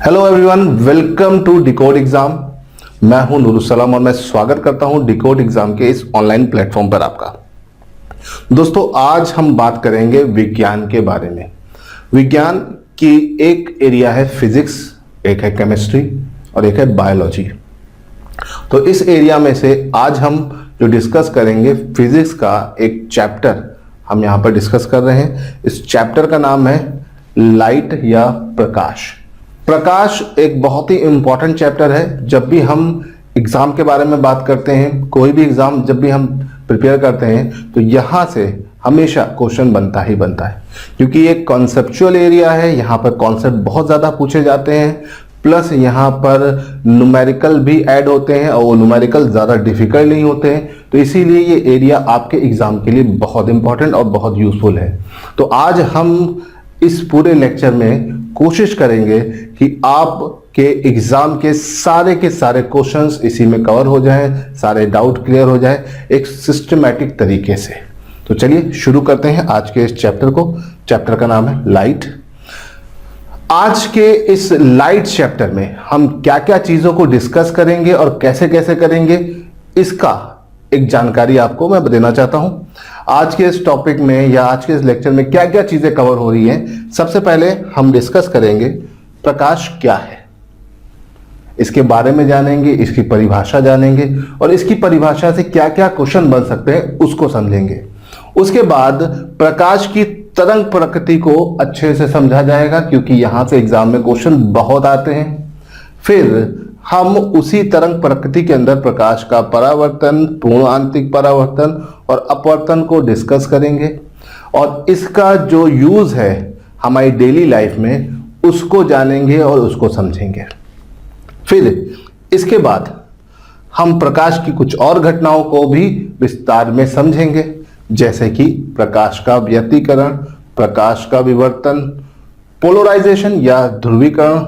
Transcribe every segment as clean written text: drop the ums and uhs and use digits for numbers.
Hello everyone, welcome to decode exam. मैं हूं नूरुसलाम और मैं स्वागत करता हूं डिकोड एग्जाम के इस ऑनलाइन प्लेटफॉर्म पर आपका। दोस्तों, आज हम बात करेंगे विज्ञान के बारे में। विज्ञान की एक एरिया है फिजिक्स, एक है केमिस्ट्री और एक है बायोलॉजी। तो इस एरिया में से आज हम जो डिस्कस करेंगे, फिजिक्स का एक चैप्टर हम यहां पर डिस्कस कर रहे हैं। इस चैप्टर का नाम है लाइट या प्रकाश। प्रकाश एक बहुत ही इंपॉर्टेंट चैप्टर है। जब भी हम एग्जाम के बारे में बात करते हैं, कोई भी एग्जाम जब भी हम प्रिपेयर करते हैं, तो यहाँ से हमेशा क्वेश्चन बनता ही बनता है, क्योंकि ये कॉन्सेप्चुअल एरिया है। यहाँ पर कॉन्सेप्ट बहुत ज़्यादा पूछे जाते हैं, प्लस यहाँ पर न्यूमेरिकल भी ऐड होते हैं और वो न्यूमेरिकल ज़्यादा डिफिकल्ट नहीं होते हैं। तो इसीलिए ये एरिया आपके एग्जाम के लिए बहुत इंपॉर्टेंट और बहुत यूजफुल है। तो आज हम इस पूरे लेक्चर में कोशिश करेंगे कि आपके एग्जाम के सारे क्वेश्चंस इसी में कवर हो जाएं, सारे डाउट क्लियर हो जाए एक सिस्टमैटिक तरीके से। तो चलिए शुरू करते हैं आज के इस चैप्टर को। चैप्टर का नाम है लाइट। आज के इस लाइट चैप्टर में हम क्या क्या चीजों को डिस्कस करेंगे और कैसे कैसे करेंगे, इसका एक जानकारी आपको मैं देना चाहता हूं। आज के इस टॉपिक में या आज के इस लेक्चर में क्या क्या चीजें कवर हो रही हैं, सबसे पहले हम डिस्कस करेंगे प्रकाश क्या है, इसके बारे में जानेंगे, इसकी परिभाषा जानेंगे और इसकी परिभाषा से क्या क्या क्वेश्चन बन सकते हैं उसको समझेंगे। उसके बाद प्रकाश की तरंग प्रकृति को अच्छे से समझा जाएगा, क्योंकि यहां से एग्जाम में क्वेश्चन बहुत आते हैं। फिर हम उसी तरंग प्रकृति के अंदर प्रकाश का परावर्तन, पूर्ण आंतरिक परावर्तन और अपवर्तन को डिस्कस करेंगे और इसका जो यूज है हमारी डेली लाइफ में उसको जानेंगे और उसको समझेंगे। फिर इसके बाद हम प्रकाश की कुछ और घटनाओं को भी विस्तार में समझेंगे, जैसे कि प्रकाश का व्यतिकरण, प्रकाश का विवर्तन, पोलराइजेशन या ध्रुवीकरण,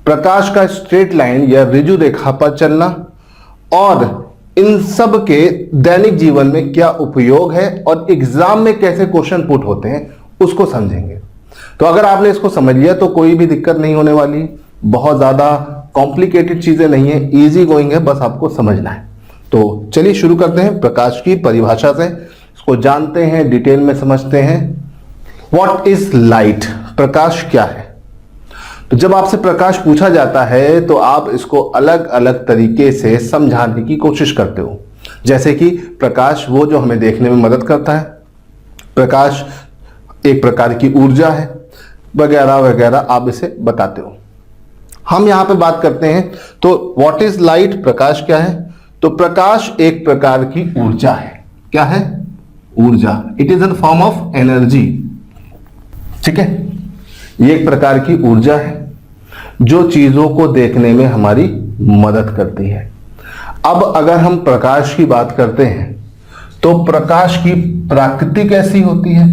प्रकाश का स्ट्रेट लाइन या ऋजु रेखा पर चलना और इन सब के दैनिक जीवन में क्या उपयोग है और एग्जाम में कैसे क्वेश्चन पुट होते हैं उसको समझेंगे। तो अगर आपने इसको समझ लिया तो कोई भी दिक्कत नहीं होने वाली। बहुत ज्यादा कॉम्प्लिकेटेड चीजें नहीं है, इजी गोइंग है, बस आपको समझना है। तो चलिए शुरू करते हैं प्रकाश की परिभाषा से, इसको जानते हैं, डिटेल में समझते हैं। What is light? प्रकाश क्या है? तो जब आपसे प्रकाश पूछा जाता है तो आप इसको अलग अलग तरीके से समझाने की कोशिश करते हो, जैसे कि प्रकाश वो जो हमें देखने में मदद करता है, प्रकाश एक प्रकार की ऊर्जा है, वगैरह वगैरह आप इसे बताते हो। हम यहां पे बात करते हैं तो व्हाट इज लाइट? प्रकाश क्या है? तो प्रकाश एक प्रकार की ऊर्जा है। क्या है? ऊर्जा। It is an form of energy. ठीक है, ये एक प्रकार की ऊर्जा है जो चीजों को देखने में हमारी मदद करती है। अब अगर हम प्रकाश की बात करते हैं तो प्रकाश की प्रकृति कैसी होती है,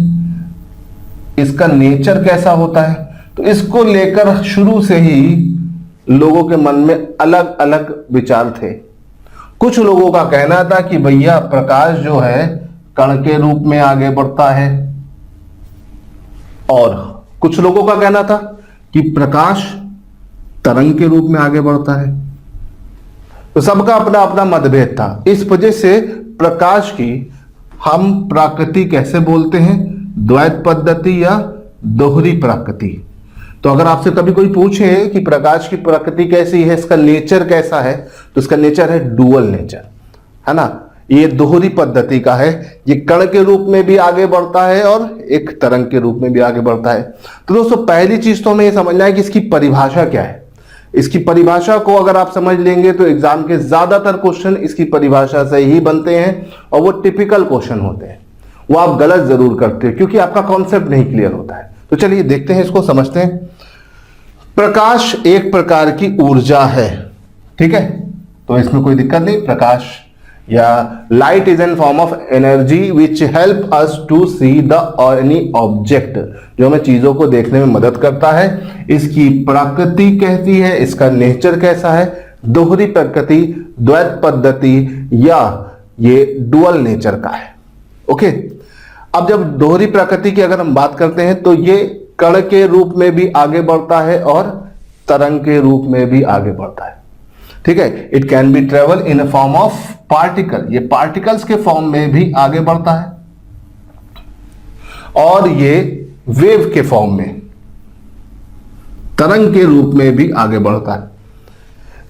इसका नेचर कैसा होता है, तो इसको लेकर शुरू से ही लोगों के मन में अलग अलग विचार थे। कुछ लोगों का कहना था कि भैया प्रकाश जो है कण के रूप में आगे बढ़ता है, और कुछ लोगों का कहना था कि प्रकाश तरंग के रूप में आगे बढ़ता है। तो सबका अपना अपना मतभेद था। इस वजह से प्रकाश की हम प्रकृति कैसे बोलते हैं? द्वैत पद्धति या दोहरी प्रकृति। तो अगर आपसे कभी कोई पूछे कि प्रकाश की प्रकृति कैसी है, इसका नेचर कैसा है, तो इसका नेचर है डुअल नेचर, है ना। ये दोहरी पद्धति का है, ये कण के रूप में भी आगे बढ़ता है और एक तरंग के रूप में भी आगे बढ़ता है। तो दोस्तों, पहली चीज तो हमें ये समझना है कि इसकी परिभाषा क्या है। इसकी परिभाषा को अगर आप समझ लेंगे तो एग्जाम के ज्यादातर क्वेश्चन इसकी परिभाषा से ही बनते हैं और वो टिपिकल क्वेश्चन होते हैं। वो आप गलत जरूर करते हो क्योंकि आपका कॉन्सेप्ट नहीं क्लियर होता है। तो चलिए देखते हैं, इसको समझते हैं। प्रकाश एक प्रकार की ऊर्जा है, ठीक है, तो इसमें कोई दिक्कत नहीं। प्रकाश या light is an form of energy which help us to see the any object, जो हमें चीजों को देखने में मदद करता है। इसकी प्रकृति कैसी है, इसका नेचर कैसा है? दोहरी प्रकृति, द्वैत पद्धति या ये डुअल नेचर का है। ओके, अब जब दोहरी प्रकृति की अगर हम बात करते हैं तो ये कण के रूप में भी आगे बढ़ता है और तरंग के रूप में भी आगे बढ़ता है। ठीक है, it can be travel in a form of particle, ये पार्टिकल्स के फॉर्म में भी आगे बढ़ता है, और ये वेव के फॉर्म में, तरंग के रूप में भी आगे बढ़ता है।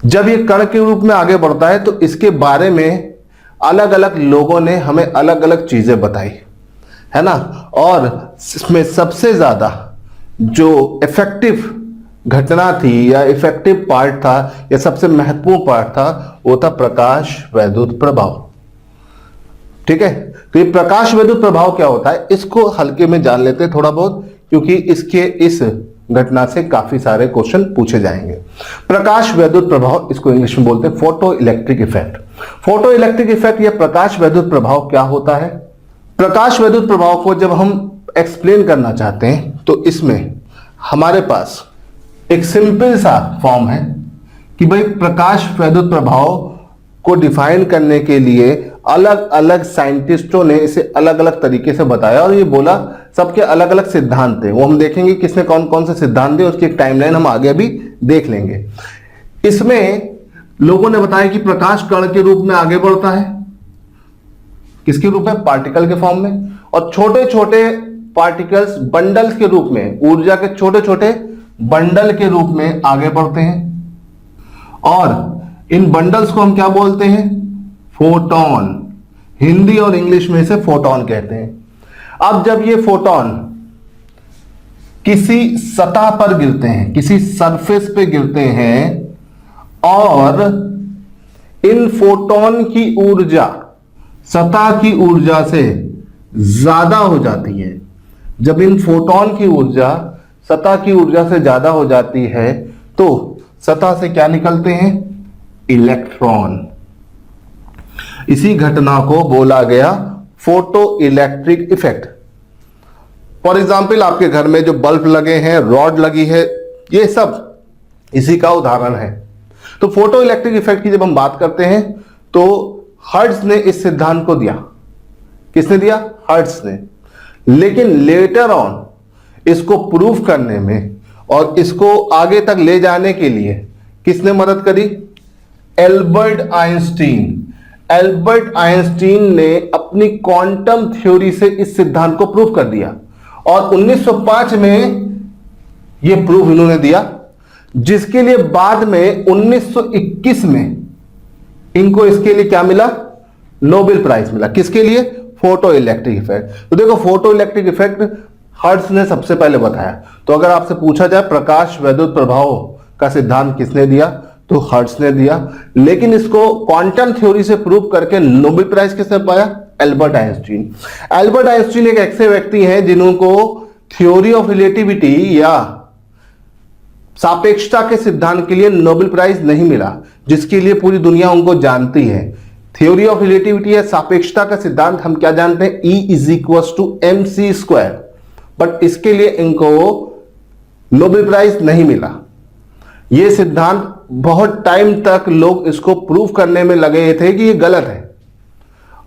जब ये कण के रूप में आगे बढ़ता है तो इसके बारे में अलग अलग लोगों ने हमें अलग अलग चीजें बताई, है ना, और इसमें सबसे ज्यादा जो इफेक्टिव घटना थी या इफेक्टिव पार्ट था या सबसे महत्वपूर्ण पार्ट था वो था प्रकाश वैद्युत प्रभाव। ठीक है, तो ये प्रकाश वैद्युत प्रभाव क्या होता है इसको हल्के में जान लेते हैं थोड़ा बहुत, क्योंकि इस घटना से काफी सारे क्वेश्चन पूछे जाएंगे। प्रकाश वैद्युत प्रभाव, इसको इंग्लिश में बोलते हैं photo electric effect. Photo electric effect या प्रकाश वैद्युत प्रभाव क्या होता है? प्रकाश वैद्युत प्रभाव को जब हम एक्सप्लेन करना चाहते हैं तो इसमें हमारे पास एक सिंपल सा फॉर्म है कि भाई प्रकाश वैद्युत प्रभाव को डिफाइन करने के लिए अलग अलग साइंटिस्टों ने इसे अलग अलग तरीके से बताया, और ये बोला सबके अलग अलग सिद्धांत थे। वो हम देखेंगे किसने कौन कौन से सिद्धांत दिए, उसकी एक टाइमलाइन हम आगे अभी देख लेंगे। इसमें लोगों ने बताया कि प्रकाश कण के रूप में आगे बढ़ता है, किसके रूप में? पार्टिकल के फॉर्म में, और छोटे छोटे पार्टिकल्स बंडल्स के रूप में, ऊर्जा के छोटे छोटे बंडल के रूप में आगे बढ़ते हैं, और इन बंडल्स को हम क्या बोलते हैं? फोटॉन। हिंदी और इंग्लिश में इसे फोटॉन कहते हैं। अब जब ये फोटॉन किसी सतह पर गिरते हैं, किसी सरफेस पे गिरते हैं, और इन फोटॉन की ऊर्जा सतह की ऊर्जा से ज्यादा हो जाती है, जब इन फोटॉन की ऊर्जा सतह की ऊर्जा से ज्यादा हो जाती है तो सतह से क्या निकलते हैं? इलेक्ट्रॉन। इसी घटना को बोला गया photo electric effect. For example आपके घर में जो बल्ब लगे हैं, रॉड लगी है, ये सब इसी का उदाहरण है। तो फोटो इलेक्ट्रिक इफेक्ट की जब हम बात करते हैं तो हर्ट्ज ने इस सिद्धांत को दिया। किसने दिया? हर्ट्ज ने। लेकिन लेटर ऑन इसको प्रूफ करने में और इसको आगे तक ले जाने के लिए किसने मदद करी? Albert Einstein. एल्बर्ट आइंस्टीन ने अपनी क्वांटम थ्योरी से इस सिद्धांत को प्रूफ कर दिया, और 1905 में यह प्रूफ इन्होंने दिया, जिसके लिए बाद में 1921 में इनको इसके लिए क्या मिला? नोबेल प्राइज मिला। किसके लिए? Photo electric effect. तो देखो, फोटो इलेक्ट्रिक इफेक्ट हर्ट्ज ने सबसे पहले बताया। तो अगर आपसे पूछा जाए प्रकाश वैद्युत प्रभाव का सिद्धांत किसने दिया, तो हर्ट्ज ने दिया। लेकिन इसको क्वांटम थ्योरी से प्रूव करके नोबेल प्राइज किसने पाया? Albert Einstein. एल्बर्ट आइंस्टीन एक ऐसे व्यक्ति हैं जिनको थ्योरी ऑफ रिलेटिविटी या सापेक्षता के सिद्धांत के लिए नोबेल प्राइज नहीं मिला, जिसके लिए पूरी दुनिया उनको जानती है। थ्योरी ऑफ रिलेटिविटी या सापेक्षता का सिद्धांत हम क्या जानते हैं? E is equal to mc²। But इसके लिए इनको नोबेल प्राइज नहीं मिला। यह सिद्धांत बहुत टाइम तक लोग इसको प्रूव करने में लगे थे कि ये गलत है,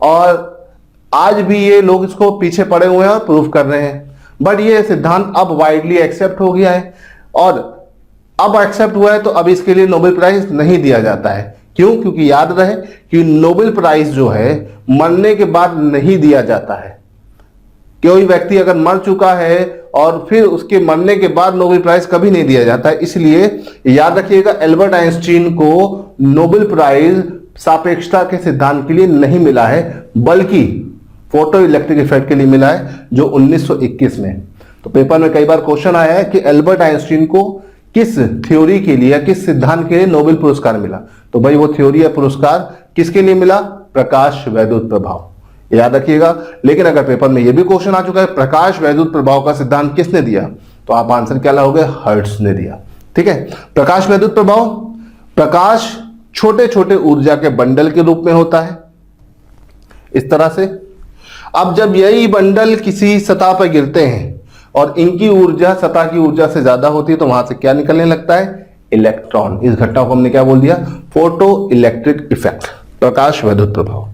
और आज भी ये लोग इसको पीछे पड़े हुए हैं और प्रूव कर रहे हैं। बट ये सिद्धांत अब वाइडली एक्सेप्ट हो गया है, और अब एक्सेप्ट हुआ है तो अब इसके लिए नोबेल प्राइज नहीं दिया जाता है। क्यों? क्योंकि याद रहे कि नोबेल प्राइज जो है मरने के बाद नहीं दिया जाता है। कोई व्यक्ति अगर मर चुका है और फिर उसके मरने के बाद नोबेल प्राइज कभी नहीं दिया जाता है। इसलिए याद रखिएगा, एल्बर्ट आइंस्टीन को नोबेल प्राइज सापेक्षता के सिद्धांत के लिए नहीं मिला है, बल्कि फोटो इलेक्ट्रिक इफेक्ट के लिए मिला है, जो 1921 में। तो पेपर में कई बार क्वेश्चन आया है कि एल्बर्ट आइंस्टीन को किस थ्योरी के लिए या किस सिद्धांत के लिए नोबेल पुरस्कार मिला। तो भाई वो थ्योरी या पुरस्कार किसके लिए मिला? प्रकाश वैद्युत प्रभाव। याद रखिएगा। लेकिन अगर पेपर में यह भी क्वेश्चन आ चुका है प्रकाश वैद्युत प्रभाव का सिद्धांत किसने दिया, तो आप आंसर क्या लाओगे? हर्ट्ज ने दिया। ठीक है। प्रकाश वैद्युत प्रभाव, प्रकाश छोटे छोटे ऊर्जा के बंडल के रूप में होता है इस तरह से। अब जब यही बंडल किसी सतह पर गिरते हैं और इनकी ऊर्जा सतह की ऊर्जा से ज्यादा होती है, तो वहां से क्या निकलने लगता है? इलेक्ट्रॉन। इस घटना को हमने क्या बोल दिया? फोटो इलेक्ट्रिक इफेक्ट, प्रकाश वैद्युत प्रभाव।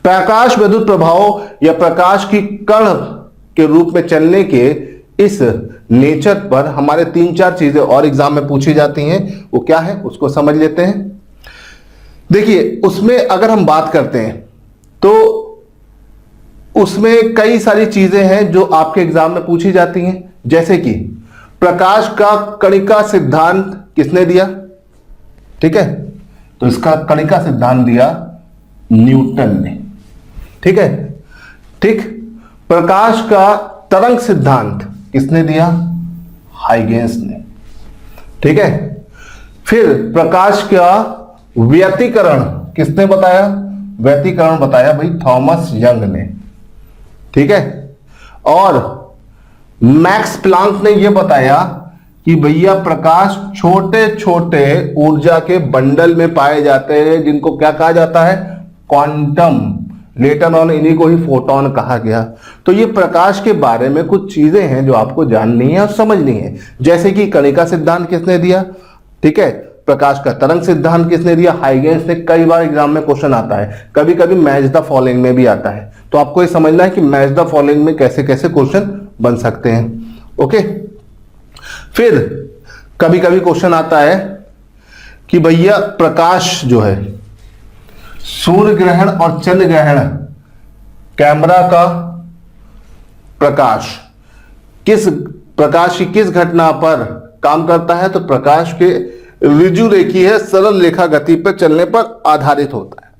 प्रकाश वैद्युत प्रभाव या प्रकाश की कण के रूप में चलने के इस नेचर पर हमारे 3-4 चीजें और एग्जाम में पूछी जाती हैं, वो क्या है उसको समझ लेते हैं। देखिए, उसमें अगर हम बात करते हैं तो उसमें कई सारी चीजें हैं जो आपके एग्जाम में पूछी जाती हैं, जैसे कि प्रकाश का कणिका सिद्धांत किसने दिया? ठीक है, तो इसका कणिका सिद्धांत दिया न्यूटन ने। ठीक है, ठीक। प्रकाश का तरंग सिद्धांत किसने दिया? हाइगेंस ने। ठीक है, फिर प्रकाश का व्यतिकरण किसने बताया? व्यतिकरण बताया भाई थॉमस यंग ने। ठीक है, और मैक्स प्लांक ने यह बताया कि भैया प्रकाश छोटे छोटे ऊर्जा के बंडल में पाए जाते हैं, जिनको क्या कहा जाता है? क्वांटम। लेटर ऑन इन्हीं को ही फोटोन कहा गया। तो ये प्रकाश के बारे में कुछ चीजें हैं जो आपको जाननी है और समझनी है, जैसे कि कणिका सिद्धांत किसने दिया? ठीक है, प्रकाश का तरंग सिद्धांत किसने दिया? हाइगेंस ने। कई बार एग्जाम में क्वेश्चन आता है, कभी कभी मैच द फॉलोइंग में भी आता है, तो आपको ये समझना है कि मैच द फॉलोइंग में कैसे कैसे क्वेश्चन बन सकते हैं। ओके, फिर कभी कभी क्वेश्चन आता है कि भैया प्रकाश जो है, सूर्य ग्रहण और चंद्र ग्रहण, कैमरा का प्रकाश प्रकाश की किस घटना पर काम करता है? तो प्रकाश के ऋजु रेखीय सरल रेखा गति पर चलने पर आधारित होता है।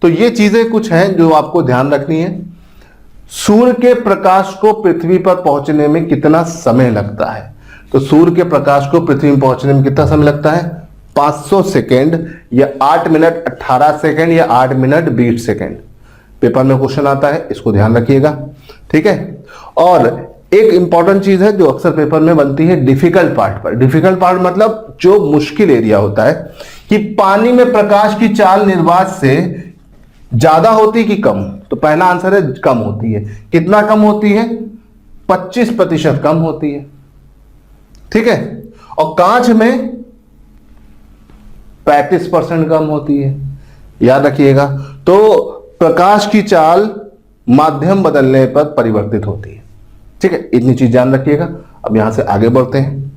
तो ये चीजें कुछ हैं जो आपको ध्यान रखनी है। सूर्य के प्रकाश को पृथ्वी पर पहुंचने में कितना समय लगता है? तो सूर्य के प्रकाश को पृथ्वी में पहुंचने में कितना समय लगता है? 500 सेकेंड या 8 मिनट 18 सेकेंड या 8 मिनट 20 सेकेंड। पेपर में क्वेश्चन आता है, इसको ध्यान रखिएगा। ठीक है, और एक इंपॉर्टेंट चीज है जो अक्सर पेपर में बनती है डिफिकल्ट पार्ट पर। डिफिकल्ट पार्ट मतलब जो मुश्किल एरिया होता है कि पानी में प्रकाश की चाल निर्वात से ज्यादा होती कि कम? तो पहला आंसर है कम होती है। कितना कम होती है? 25% कम होती है। ठीक है, और कांच में 35% कम होती है, याद रखिएगा। तो प्रकाश की चाल माध्यम बदलने पर परिवर्तित होती है। ठीक है, इतनी चीज ध्यान रखिएगा। अब यहां से आगे बढ़ते हैं।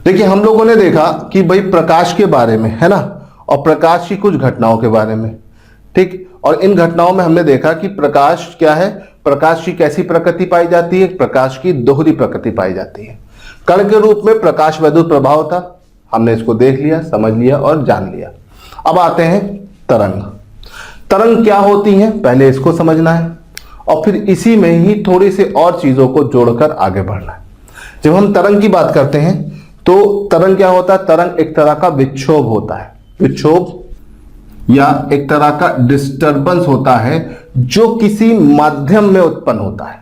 देखिए, हम लोगों ने देखा कि भाई प्रकाश के बारे में है ना, और प्रकाश की कुछ घटनाओं के बारे में। ठीक, और इन घटनाओं में हमने देखा कि प्रकाश क्या है, प्रकाश की कैसी प्रकृति पाई जाती है? प्रकाश की दोहरी प्रकृति पाई जाती है। कण के रूप में प्रकाश वैद्युत प्रभाव था, हमने इसको देख लिया, समझ लिया और जान लिया। अब आते हैं तरंग। तरंग क्या होती है पहले इसको समझना है, और फिर इसी में ही थोड़ी सी और चीजों को जोड़कर आगे बढ़ना है। जब हम तरंग की बात करते हैं तो तरंग क्या होता है? तरंग एक तरह का विक्षोभ होता है। विक्षोभ या एक तरह का डिस्टरबेंस होता है जो किसी माध्यम में उत्पन्न होता है।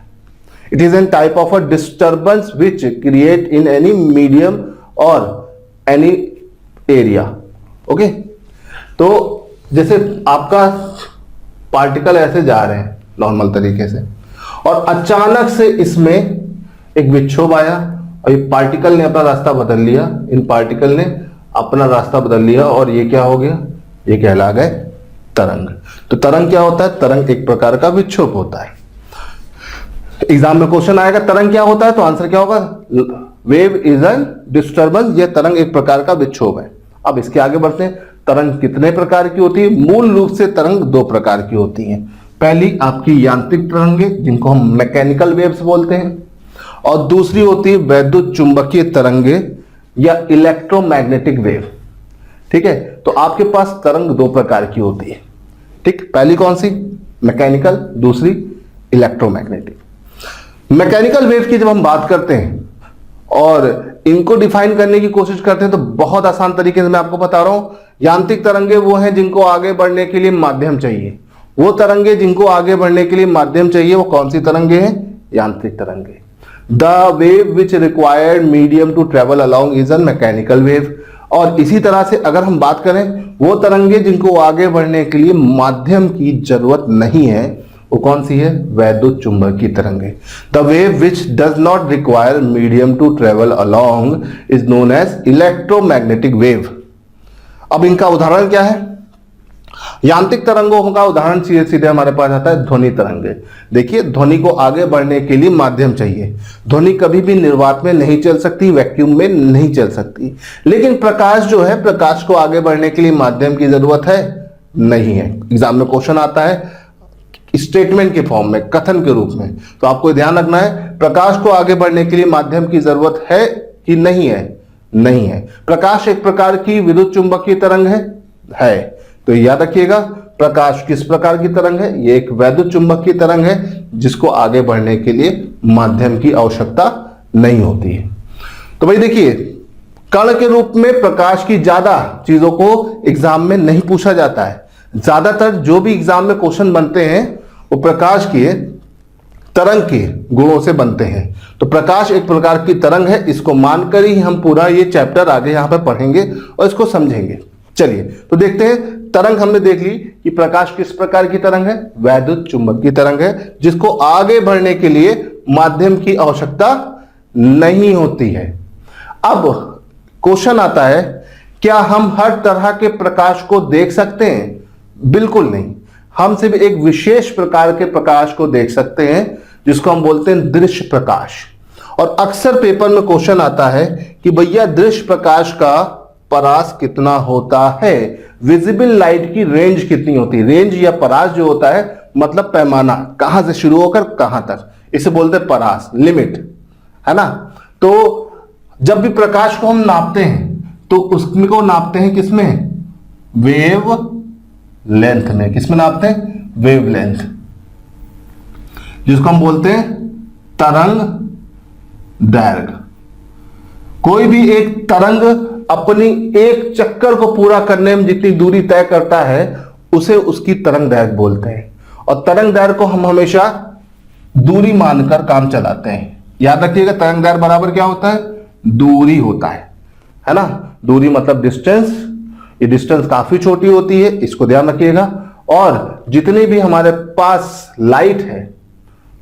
It is an type of a disturbance which create in any medium और एनी एरिया। ओके, तो जैसे आपका पार्टिकल ऐसे जा रहे हैं नॉर्मल तरीके से, और अचानक से इसमें एक विक्षोभ आया और ये पार्टिकल ने अपना रास्ता बदल लिया, इन पार्टिकल ने अपना रास्ता बदल लिया और ये क्या हो गया? ये कहला गए तरंग। तो तरंग क्या होता है? तरंग एक प्रकार का विक्षोभ होता है। एग्जाम में क्वेश्चन आएगा तरंग क्या होता है, तो आंसर क्या होगा? Wave is an disturbance. ये तरंग एक प्रकार का विक्षोभ है। अब इसके आगे बढ़ते हैं। तरंग कितने प्रकार की होती है? मूल रूप से तरंग 2 प्रकार की होती हैं। पहली आपकी यांत्रिक तरंगे जिनको हम मैकेनिकल वेव्स बोलते हैं, और दूसरी होती है वैद्युत चुंबकीय तरंगे या इलेक्ट्रोमैग्नेटिक वेव। ठीक है, तो आपके पास तरंग 2 प्रकार की होती है। ठीक, पहली कौन सी? मैकेनिकल, दूसरी इलेक्ट्रोमैग्नेटिक। मैकेनिकल वेव की जब हम बात करते हैं और इनको डिफाइन करने की कोशिश करते हैं तो बहुत आसान तरीके से मैं आपको बता रहा हूं। यांत्रिक तरंगे वो हैं जिनको आगे बढ़ने के लिए माध्यम चाहिए। वो तरंगे जिनको आगे बढ़ने के लिए माध्यम चाहिए वो कौन सी तरंगे हैं? यांत्रिक तरंगे। The wave which required medium to travel along is an mechanical wave. और इसी तरह से अगर हम बात करें वो तरंगे जिनको आगे बढ़ने के लिए माध्यम की जरूरत नहीं है वो कौन सी है? वैद्युत चुंबकीय तरंगे। The wave which does not require medium to travel along is known as electromagnetic wave. अब इनका उदाहरण क्या है? यांत्रिक तरंगों का उदाहरण सीधे सीधे हमारे पास आता है ध्वनि तरंगे। देखिए, ध्वनि को आगे बढ़ने के लिए माध्यम चाहिए। ध्वनि कभी भी निर्वात में नहीं चल सकती, वैक्यूम में नहीं चल सकती। लेकिन प्रकाश जो है, प्रकाश को आगे बढ़ने के लिए माध्यम की जरूरत है नहीं है। एग्जाम में क्वेश्चन आता है स्टेटमेंट के फॉर्म में, कथन के रूप में, तो आपको ध्यान रखना है प्रकाश को आगे बढ़ने के लिए माध्यम की जरूरत है कि नहीं है? नहीं है। प्रकाश एक प्रकार की विद्युत चुंबकीय तरंग है। तो याद रखिएगा, प्रकाश किस प्रकार की तरंग है? ये एक वैद्युत चुंबकीय तरंग है जिसको आगे बढ़ने के लिए माध्यम की आवश्यकता नहीं होती है। तो भाई देखिए, कण के रूप में प्रकाश की ज्यादा चीजों को एग्जाम में नहीं पूछा जाता है। ज्यादातर जो भी एग्जाम में क्वेश्चन बनते हैं वो प्रकाश के तरंग के गुणों से बनते हैं। तो प्रकाश एक प्रकार की तरंग है, इसको मानकर ही हम पूरा ये चैप्टर आगे यहां पर पढ़ेंगे और इसको समझेंगे। चलिए तो देखते हैं। तरंग हमने देख ली कि प्रकाश किस प्रकार की तरंग है? वैद्युत चुंबकीय तरंग है, जिसको आगे बढ़ने के लिए माध्यम की आवश्यकता नहीं होती है। अब क्वेश्चन आता है, क्या हम हर तरह के प्रकाश को देख सकते हैं? बिल्कुल नहीं। हम सिर्फ एक विशेष प्रकार के प्रकाश को देख सकते हैं जिसको हम बोलते हैं दृश्य प्रकाश। और अक्सर पेपर में क्वेश्चन आता है कि भैया दृश्य प्रकाश का परास कितना होता है? विजिबल लाइट की रेंज कितनी होती है? रेंज या परास जो होता है मतलब पैमाना, कहां से शुरू होकर कहां तक, इसे बोलते हैं परास, लिमिट, है ना। तो जब भी प्रकाश को हम नापते हैं तो उसको नापते हैं किसमें? वेव लेंथ में। किसमें नापते हैं? वेव लेंथ, जिसको हम बोलते हैं तरंग दैर्घ्य। कोई भी एक तरंग अपनी एक चक्कर को पूरा करने में जितनी दूरी तय करता है उसे उसकी तरंग दैर्घ्य बोलते हैं। और तरंग दैर्घ्य को हम हमेशा दूरी मानकर काम चलाते हैं। याद रखिएगा, तरंग दैर्घ्य बराबर क्या होता है? दूरी होता है ना। दूरी मतलब डिस्टेंस। ये डिस्टेंस काफी छोटी होती है, इसको ध्यान रखिएगा। और जितने भी हमारे पास लाइट है,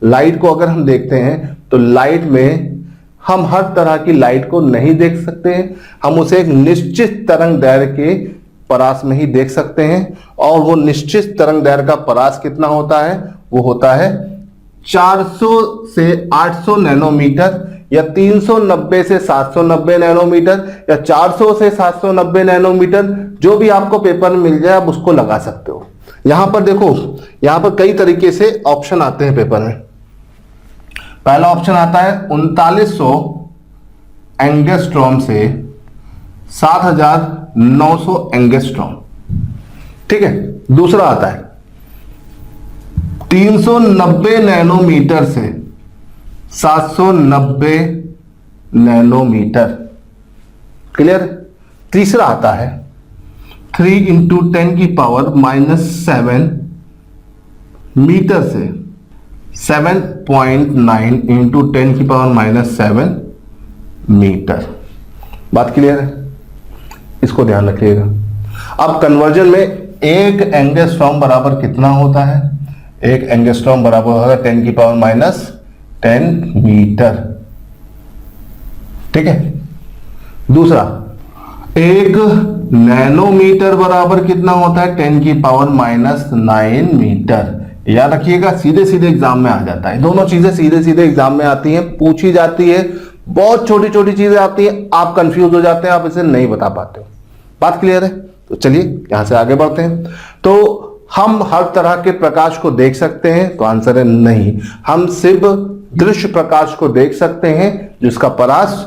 लाइट को अगर हम देखते हैं तो लाइट में हम हर तरह की लाइट को नहीं देख सकते हैं। हम उसे एक निश्चित तरंग दैर्घ्य के परास में ही देख सकते हैं। और वो निश्चित तरंग दैर्घ्य का परास कितना होता है? वो होता है 400 से 800 नैनोमीटर, या 390 से 790 नैनोमीटर, या 400 से 790 नैनोमीटर। जो भी आपको पेपर में मिल जाए आप उसको लगा सकते हो। यहां पर देखो, यहां पर कई तरीके से ऑप्शन आते हैं पेपर में। पहला ऑप्शन आता है 3900 एंगस्ट्रॉम से 7900 एंगस्ट्रॉम, ठीक है। दूसरा आता है 390 नैनोमीटर से 790 नैनोमीटर, क्लियर। तीसरा आता है 3 × 10⁻⁻7 मीटर से 7.9 × 10⁻⁻7 मीटर। बात क्लियर है? इसको ध्यान रखिएगा। अब कन्वर्जन में एक एंगस्ट्रॉम बराबर कितना होता है? एक एंगस्ट्रॉम बराबर होगा 10⁻⁻10 मीटर, ठीक है। दूसरा, एक नैनोमीटर बराबर कितना होता है? 10⁻⁹ मीटर। याद रखिएगा, सीधे सीधे एग्जाम में आ जाता है। दोनों चीजें सीधे सीधे एग्जाम में आती हैं, पूछी जाती है। बहुत छोटी छोटी चीजें आती हैं, आप कंफ्यूज हो जाते हैं, आप इसे नहीं बता पाते हो। बात क्लियर है? तो चलिए यहां से आगे बढ़ते हैं। तो हम हर तरह के प्रकाश को देख सकते हैं? तो आंसर है नहीं। हम सिर्फ दृश्य प्रकाश को देख सकते हैं जिसका परास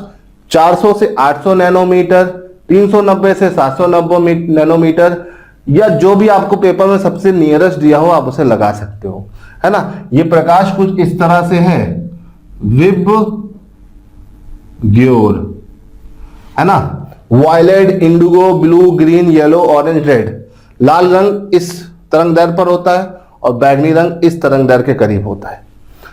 400 से 800 नैनोमीटर, 390 से 790 नैनोमीटर, या जो भी आपको पेपर में सबसे नियरेस्ट दिया हो आप उसे लगा सकते हो, है ना। ये प्रकाश कुछ इस तरह से है, विबग्योर, है ना। Violet, indigo, blue, green, yellow, orange, red. लाल रंग इस तरंग दैर्घ्य पर होता है और बैगनी रंग इस तरंग दैर्घ्य के करीब होता है।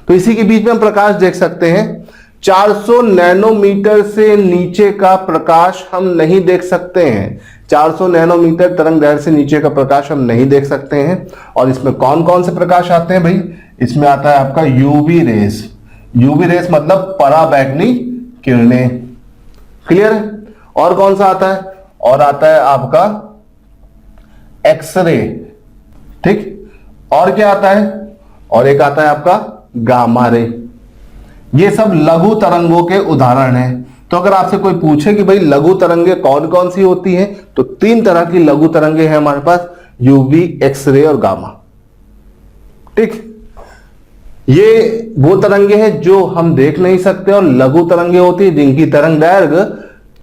तो इसी के बीच में हम प्रकाश देख सकते हैं। 400 नैनोमीटर से नीचे का प्रकाश हम नहीं देख सकते हैं। 400 नैनोमीटर तरंग दैर्घ्य से नीचे का प्रकाश हम नहीं देख सकते हैं। और इसमें कौन कौन से प्रकाश आते हैं भाई? इसमें आता है आपका यूवी रेस। यूवी रेस मतलब पराबैंगनी किरणें, क्लियर है। और कौन सा आता है? और आता है आपका एक्सरे। ठीक। और क्या आता है, और एक आता है आपका गामा रे। ये सब लघु तरंगों के उदाहरण हैं। तो अगर आपसे कोई पूछे कि भाई लघु तरंगे कौन कौन सी होती हैं, तो 3 तरह की लघु तरंगे हैं हमारे पास, यूवी, एक्सरे और गामा। ठीक। ये वो तरंगे हैं जो हम देख नहीं सकते, और लघु तरंगे होती है जिनकी तरंग दैर्घ्य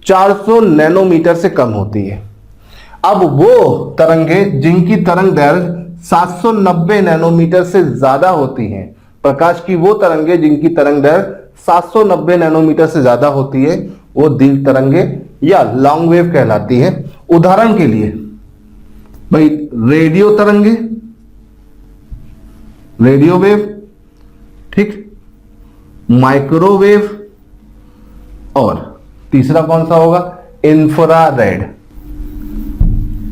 400 नैनोमीटर से कम होती है। अब वो तरंगे जिनकी तरंग दैर्घ्य 790 नैनोमीटर से ज्यादा होती हैं, प्रकाश की वो तरंगे जिनकी तरंग दैर्घ्य 790 नैनोमीटर से ज्यादा होती है, वो दीर्घ तरंगे या लॉन्ग वेव कहलाती है। उदाहरण के लिए भाई रेडियो तरंगे, रेडियो वेव, ठीक, माइक्रोवेव, और तीसरा कौन सा होगा, इंफ्रारेड।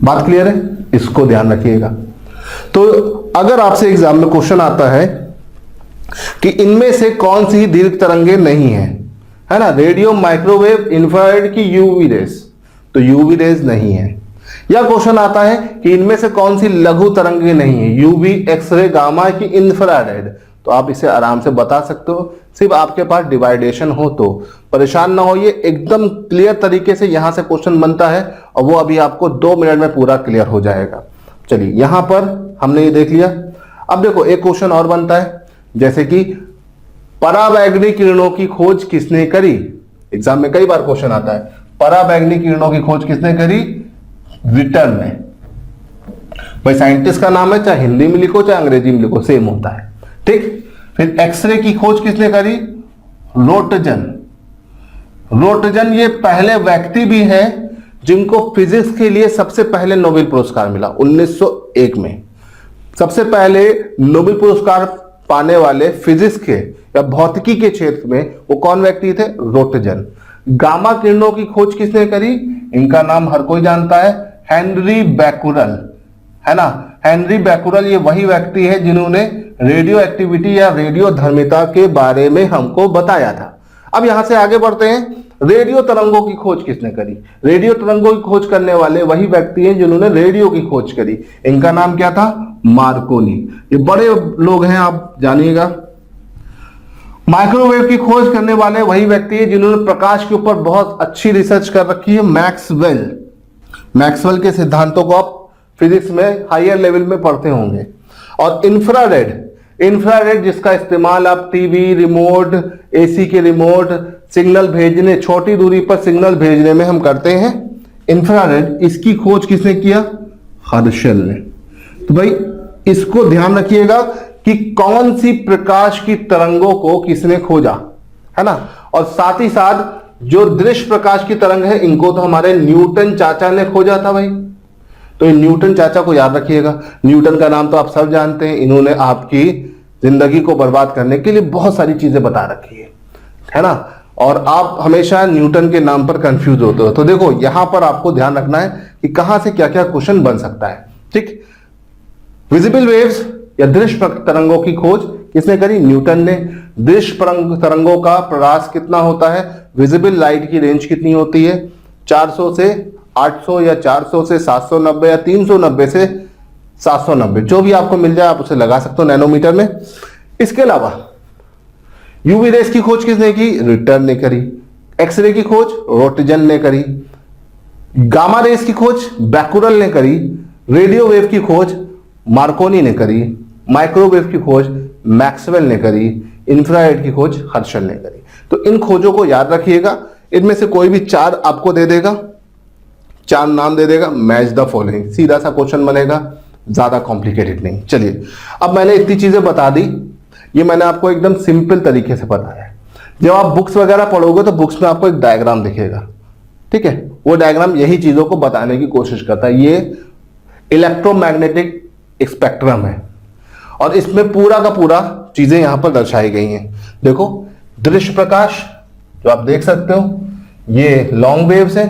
बात क्लियर है, इसको ध्यान रखिएगा। तो अगर आपसे एग्जाम में क्वेश्चन आता है कि इनमें से कौन सी दीर्घ तरंगे नहीं है ना, रेडियो, माइक्रोवेव, इंफ्रारेड की यूवी रेज, तो यूवी रेज नहीं है। या क्वेश्चन आता है कि इनमें से कौन सी लघु तरंगे नहीं है, यूवी, एक्सरे, गामा की इंफ्रारेड, तो आप इसे आराम से बता सकते हो, सिर्फ आपके पास डिवाइडेशन हो तो। परेशान ना हो, ये एकदम क्लियर तरीके से यहां से क्वेश्चन बनता है, और वो अभी आपको 2 मिनट में पूरा क्लियर हो जाएगा। चलिए, यहां पर हमने ये देख लिया। अब देखो एक क्वेश्चन और बनता है, जैसे कि पराबैंगनी किरणों की खोज किसने करी। एग्जाम में कई बार क्वेश्चन आता है, पराबैंगनी किरणों की खोज किसने करी, विटर ने। भाई साइंटिस्ट का नाम है, चाहे हिंदी में लिखो चाहे अंग्रेजी में लिखो, सेम होता है, ठीक। फिर एक्सरे की खोज किसने करी, रोटजन। रोटजन ये पहले व्यक्ति भी है जिनको फिजिक्स के लिए सबसे पहले नोबेल पुरस्कार मिला 1901 में। सबसे पहले नोबेल पुरस्कार पाने वाले फिजिक्स के या भौतिकी के क्षेत्र में वो कौन व्यक्ति थे, रोटजन। गामा किरणों की खोज किसने करी, इनका नाम हर कोई जानता है, हेनरी बैकुरल, है ना। हेनरी बैकुरल ये वही व्यक्ति है जिन्होंने रेडियो एक्टिविटी या रेडियो धर्मिता के बारे में हमको बताया था। अब यहां से आगे बढ़ते हैं, रेडियो तरंगों की खोज किसने करी। रेडियो तरंगों की खोज करने वाले वही व्यक्ति हैं जिन्होंने रेडियो की खोज करी, इनका नाम क्या था, मार्कोनी। ये बड़े लोग हैं, आप जानिएगा। माइक्रोवेव की खोज करने वाले वही व्यक्ति हैं जिन्होंने प्रकाश के ऊपर बहुत अच्छी रिसर्च कर रखी है, मैक्सवेल। मैक्सवेल के सिद्धांतों को आप फिजिक्स में हायर लेवल में पढ़ते होंगे। और इंफ्रारेड, इंफ्रारेड जिसका इस्तेमाल आप टीवी रिमोट, एसी के रिमोट, सिग्नल भेजने, छोटी दूरी पर सिग्नल भेजने में हम करते हैं, इंफ्रारेड, इसकी खोज किसने किया, हर्शल ने। तो भाई इसको ध्यान रखिएगा कि कौन सी प्रकाश की तरंगों को किसने खोजा, है ना। और साथ ही साथ जो दृश्य प्रकाश की तरंग है, इनको तो हमारे न्यूटन चाचा ने खोजा था भाई। तो न्यूटन चाचा को याद रखिएगा। न्यूटन का नाम तो आप सब जानते हैं, इन्होंने आपकी जिंदगी को बर्बाद करने के लिए बहुत सारी चीजें बता रखी है ना। और आप हमेशा न्यूटन के नाम पर कंफ्यूज होते हो। तो देखो यहां पर आपको ध्यान रखना है कि कहां से क्या क्या क्वेश्चन बन सकता है, ठीक। विजिबल वेव्स या दृश्य तरंगों की खोज किसने करी, न्यूटन ने। दृश्य तरंगों का प्रकाश कितना होता है, विजिबल लाइट की रेंज कितनी होती है, 400 से 800 या 400 से 790 या 390 से 790, जो भी आपको मिल जाए आप उसे लगा सकते हो नैनोमीटर में। इसके अलावा यूवी रेस की खोज किसने की, रिटर ने करी। एक्सरे की खोज रोटजन ने करी। गामा रेस की खोज बैकुरल ने करी। रेडियो वेव की खोज मार्कोनी ने करी। माइक्रोवेव की खोज मैक्सवेल ने करी। इंफ्रारेड की खोज हर्शल ने करी। तो इन खोजों को याद रखिएगा, इनमें से कोई भी 4 आपको दे देगा, 4 नाम दे देगा, मैच द फॉलोइंग, सीधा सा क्वेश्चन बनेगा, ज्यादा कॉम्प्लिकेटेड नहीं। चलिए, अब मैंने इतनी चीजें बता दी, ये मैंने आपको एकदम सिंपल तरीके से बताया। जब आप बुक्स वगैरह पढ़ोगे तो बुक्स में आपको एक डायग्राम दिखेगा, ठीक है। वो डायग्राम यही चीजों को बताने की कोशिश करता है। ये इलेक्ट्रोमैग्नेटिक स्पेक्ट्रम है और इसमें पूरा का पूरा चीजें यहां पर दर्शाई गई हैं। देखो, दृश्य प्रकाश जो आप देख सकते हो, ये लॉन्ग वेव्स है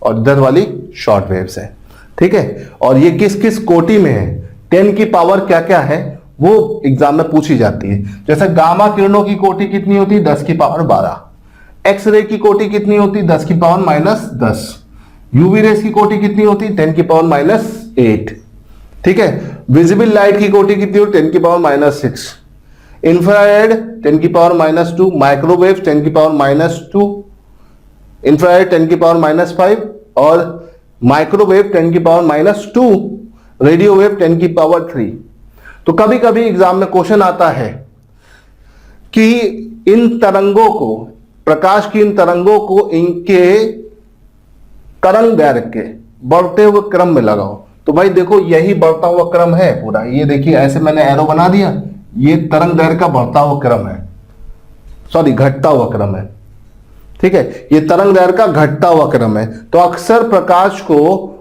और इधर वाली शॉर्ट वेव्स है, ठीक है। और ये किस किस कोटि में है, 10 की पावर क्या क्या है, वो एग्जाम में पूछी जाती है। जैसे गामा किरणों की कोटि कितनी होती है, 10 की पावर 12। एक्सरे की कोटि कितनी होती है, 10 की पावर -10। यूवी रेस की कोटि कितनी होती है, 10 की पावर -8, ठीक है। विजिबल लाइट की कोटि कितनी हो, 10⁻⁻⁶, इंफ्रारेड 10⁻⁻2, माइक्रोवेव 10⁻⁻2, इंफ्रारेड 10⁻⁻5 और माइक्रोवेव 10⁻⁻2, रेडियो वेव 10⁻3। तो कभी कभी एग्जाम में क्वेश्चन आता है कि इन तरंगों को, प्रकाश की इन तरंगों को इनके तरंग दैर्घ्य के बढ़ते हुए क्रम में लगाओ। तो भाई देखो यही बढ़ता हुआ क्रम है पूरा, ये देखिए ऐसे मैंने एरो बना दिया, ये तरंग दैर्घ्य का बढ़ता हुआ क्रम है, सॉरी घटता हुआ क्रम है, ठीक है, ये तरंग दैर्घ्य का घटता हुआ क्रम है। तो अक्सर प्रकाश को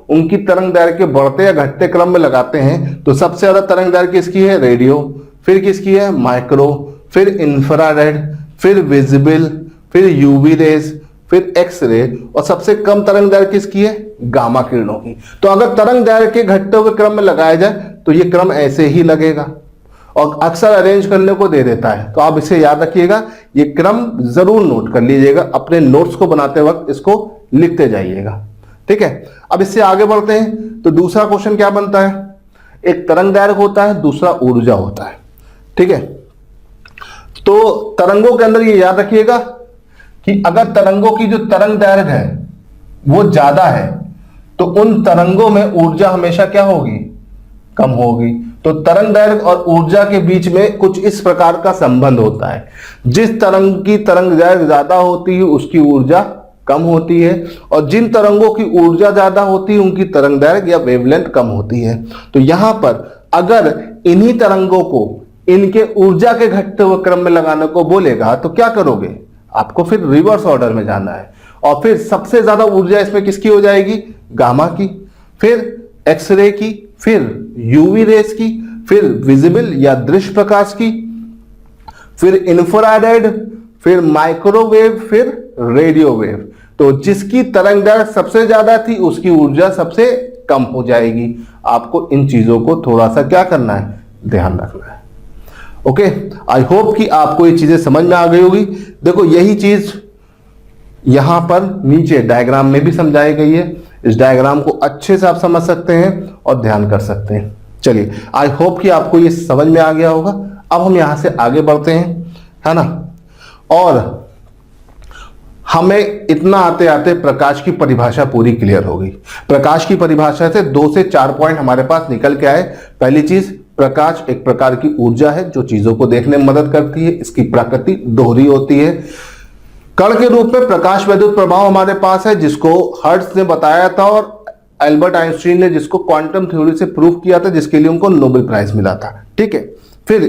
उनकी तरंग दैर्घ्य के बढ़ते या घटते क्रम में लगाते हैं। तो सबसे ज्यादा तरंग दैर्घ्य किसकी है, रेडियो, फिर किसकी है, माइक्रो, फिर इंफ्रारेड, फिर विजिबल, फिर यूवी रेज, फिर एक्स रे, और सबसे कम तरंग दैर्घ्य किसकी है, गामा किरणों की। तो अगर तरंग दैर्घ्य के घटते हुए क्रम में लगाया जाए तो ये क्रम ऐसे ही लगेगा और अक्सर अरेंज करने को दे देता है। तो आप इसे याद रखिएगा, ये क्रम जरूर नोट कर लीजिएगा, अपने नोट्स को बनाते वक्त इसको लिखते जाइएगा, ठीक है। अब इससे आगे बढ़ते हैं। तो दूसरा क्वेश्चन क्या बनता है, एक तरंग दैर्घ्य होता है, दूसरा ऊर्जा होता है, ठीक है। तो तरंगों के अंदर ये याद रखिएगा कि अगर तरंगों की जो तरंग दैर्घ्य है वो ज्यादा है तो उन तरंगों में ऊर्जा हमेशा क्या होगी, कम होगी। तो तरंग दैर्घ्य और ऊर्जा के बीच में कुछ इस प्रकार का संबंध होता है, जिस तरंग की तरंग दैर्घ्य ज्यादा होती है उसकी ऊर्जा कम होती है, और जिन तरंगों की ऊर्जा ज्यादा होती है उनकी तरंग दैर्घ्य या वेवलेंथ कम होती है। तो यहां पर अगर इन्हीं तरंगों को इनके ऊर्जा के घटते हुए क्रम में लगाने को बोलेगा तो क्या करोगे, आपको फिर रिवर्स ऑर्डर में जाना है, और फिर सबसे ज्यादा ऊर्जा इसमें किसकी हो जाएगी, गामा की, फिर एक्सरे की, फिर यूवी रेस की, फिर विजिबल या दृश्य प्रकाश की, फिर इंफ्रारेड, फिर माइक्रोवेव, फिर रेडियो वेव। तो जिसकी तरंग दैर्घ्य सबसे ज्यादा थी उसकी ऊर्जा सबसे कम हो जाएगी। आपको इन चीजों को थोड़ा सा क्या करना है, ध्यान रखना है। ओके, आई होप कि आपको ये चीजें समझ में आ गई होगी। देखो यही चीज यहां पर नीचे डायग्राम में भी समझाई गई है, इस डायग्राम को अच्छे से आप समझ सकते हैं और ध्यान कर सकते हैं। चलिए, आई होप कि आपको ये समझ में आ गया होगा। अब हम यहां से आगे बढ़ते हैं, है ना। और हमें इतना आते आते प्रकाश की परिभाषा पूरी क्लियर हो गई। प्रकाश की परिभाषा से 2 से 4 पॉइंट हमारे पास निकल के आए। पहली चीज, प्रकाश एक प्रकार की ऊर्जा है जो चीजों को देखने में मदद करती है, इसकी प्रकृति दोहरी होती है। कण के रूप में प्रकाश वैद्युत प्रभाव हमारे पास है, जिसको हर्ट्ज ने बताया था और एल्बर्ट आइंस्टीन ने जिसको क्वांटम थ्योरी से प्रूव किया था, जिसके लिए उनको नोबेल प्राइज मिला था, ठीक है। फिर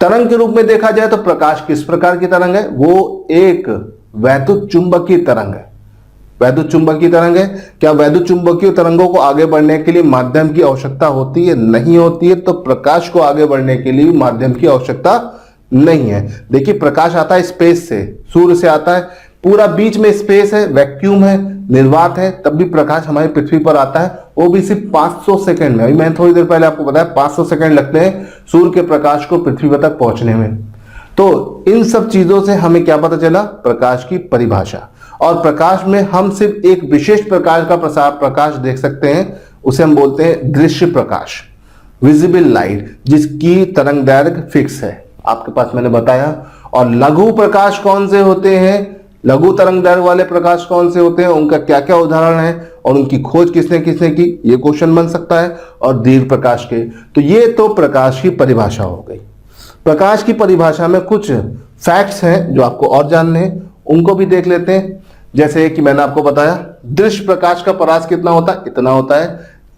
तरंग के रूप में देखा जाए तो प्रकाश किस प्रकार की तरंग है, वो एक वैद्युत चुंबकीय तरंग है। वैद्युत चुंबकीय तरंग है। क्या वैद्युत चुंबकीय तरंगों को आगे बढ़ने के लिए माध्यम की आवश्यकता होती है, नहीं होती है। तो प्रकाश को आगे बढ़ने के लिए माध्यम की आवश्यकता नहीं है। देखिए प्रकाश आता है स्पेस से, सूर्य से आता है, पूरा बीच में स्पेस है, वैक्यूम है, निर्वात है, तब भी प्रकाश हमारी पृथ्वी पर आता है, वो भी सिर्फ 500 सेकंड में। मैंने थोड़ी देर पहले आपको बताया 500 सेकंड लगते हैं सूर्य के प्रकाश को पृथ्वी पर तक पहुंचने में। तो इन सब चीजों से हमें क्या पता चला, प्रकाश की परिभाषा। और प्रकाश में हम सिर्फ एक विशेष प्रकार का प्रकाश देख सकते हैं, उसे हम बोलते हैं दृश्य प्रकाश, विजिबल लाइट, जिसकी तरंग दैर्घ्य फिक्स है, आपके पास मैंने बताया। और लघु प्रकाश कौन से होते हैं, लघु तरंग दैर्घ्य वाले प्रकाश कौन से होते हैं, उनका क्या क्या उदाहरण है और उनकी खोज किसने किसने की, ये क्वेश्चन बन सकता है। और दीर्घ प्रकाश के, तो ये तो प्रकाश की परिभाषा हो गई। प्रकाश की परिभाषा में कुछ फैक्ट्स हैं जो आपको और जानने हैं, उनको भी देख लेते हैं। जैसे कि मैंने आपको बताया दृश्य प्रकाश का परास कितना होता है, इतना होता है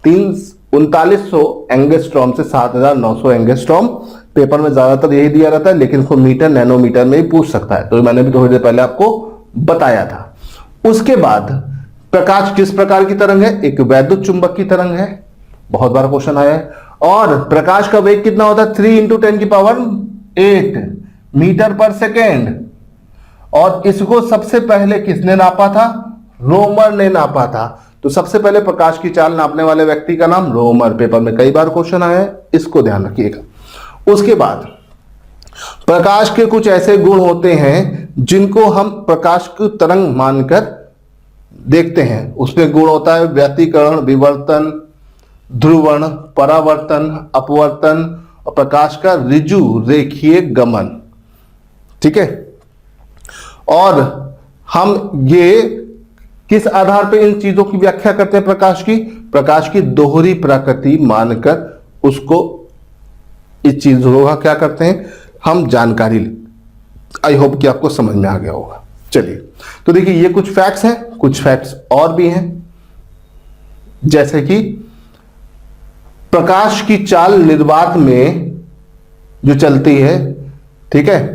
3900 एंगस्ट्रॉम से 7900 एंगस्ट्रॉम। पेपर में ज्यादातर यही दिया रहता है, लेकिन इसको मीटर नैनोमीटर में ही पूछ सकता है, तो मैंने भी थोड़ी देर पहले आपको बताया था। उसके बाद प्रकाश किस प्रकार की तरंग है, एक वैद्युत चुंबक की तरंग है, बहुत बार क्वेश्चन आया है। और प्रकाश का वेग कितना होता है, 3 × 10⁸ मीटर पर सेकेंड। और इसको सबसे पहले किसने नापा था, रोमर ने नापा था। तो सबसे पहले प्रकाश की चाल नापने वाले व्यक्ति का नाम रोमर, पेपर में कई बार क्वेश्चन आया है, इसको ध्यान रखिएगा। उसके बाद प्रकाश के कुछ ऐसे गुण होते हैं जिनको हम प्रकाश की तरंग मानकर देखते हैं। उसमें गुण होता है व्यतिकरण, विवर्तन, ध्रुवण, परावर्तन, अपवर्तन और प्रकाश का ऋजु रेखीय गमन। ठीक है, और हम ये किस आधार पर इन चीजों की व्याख्या करते हैं? प्रकाश की दोहरी प्रकृति मानकर उसको, इस चीजों का क्या करते हैं हम जानकारी। आई होप कि आपको समझ में आ गया होगा। चलिए, तो देखिए ये कुछ फैक्ट्स हैं, कुछ फैक्ट्स और भी हैं, जैसे कि प्रकाश की चाल निर्वात में जो चलती है, ठीक है,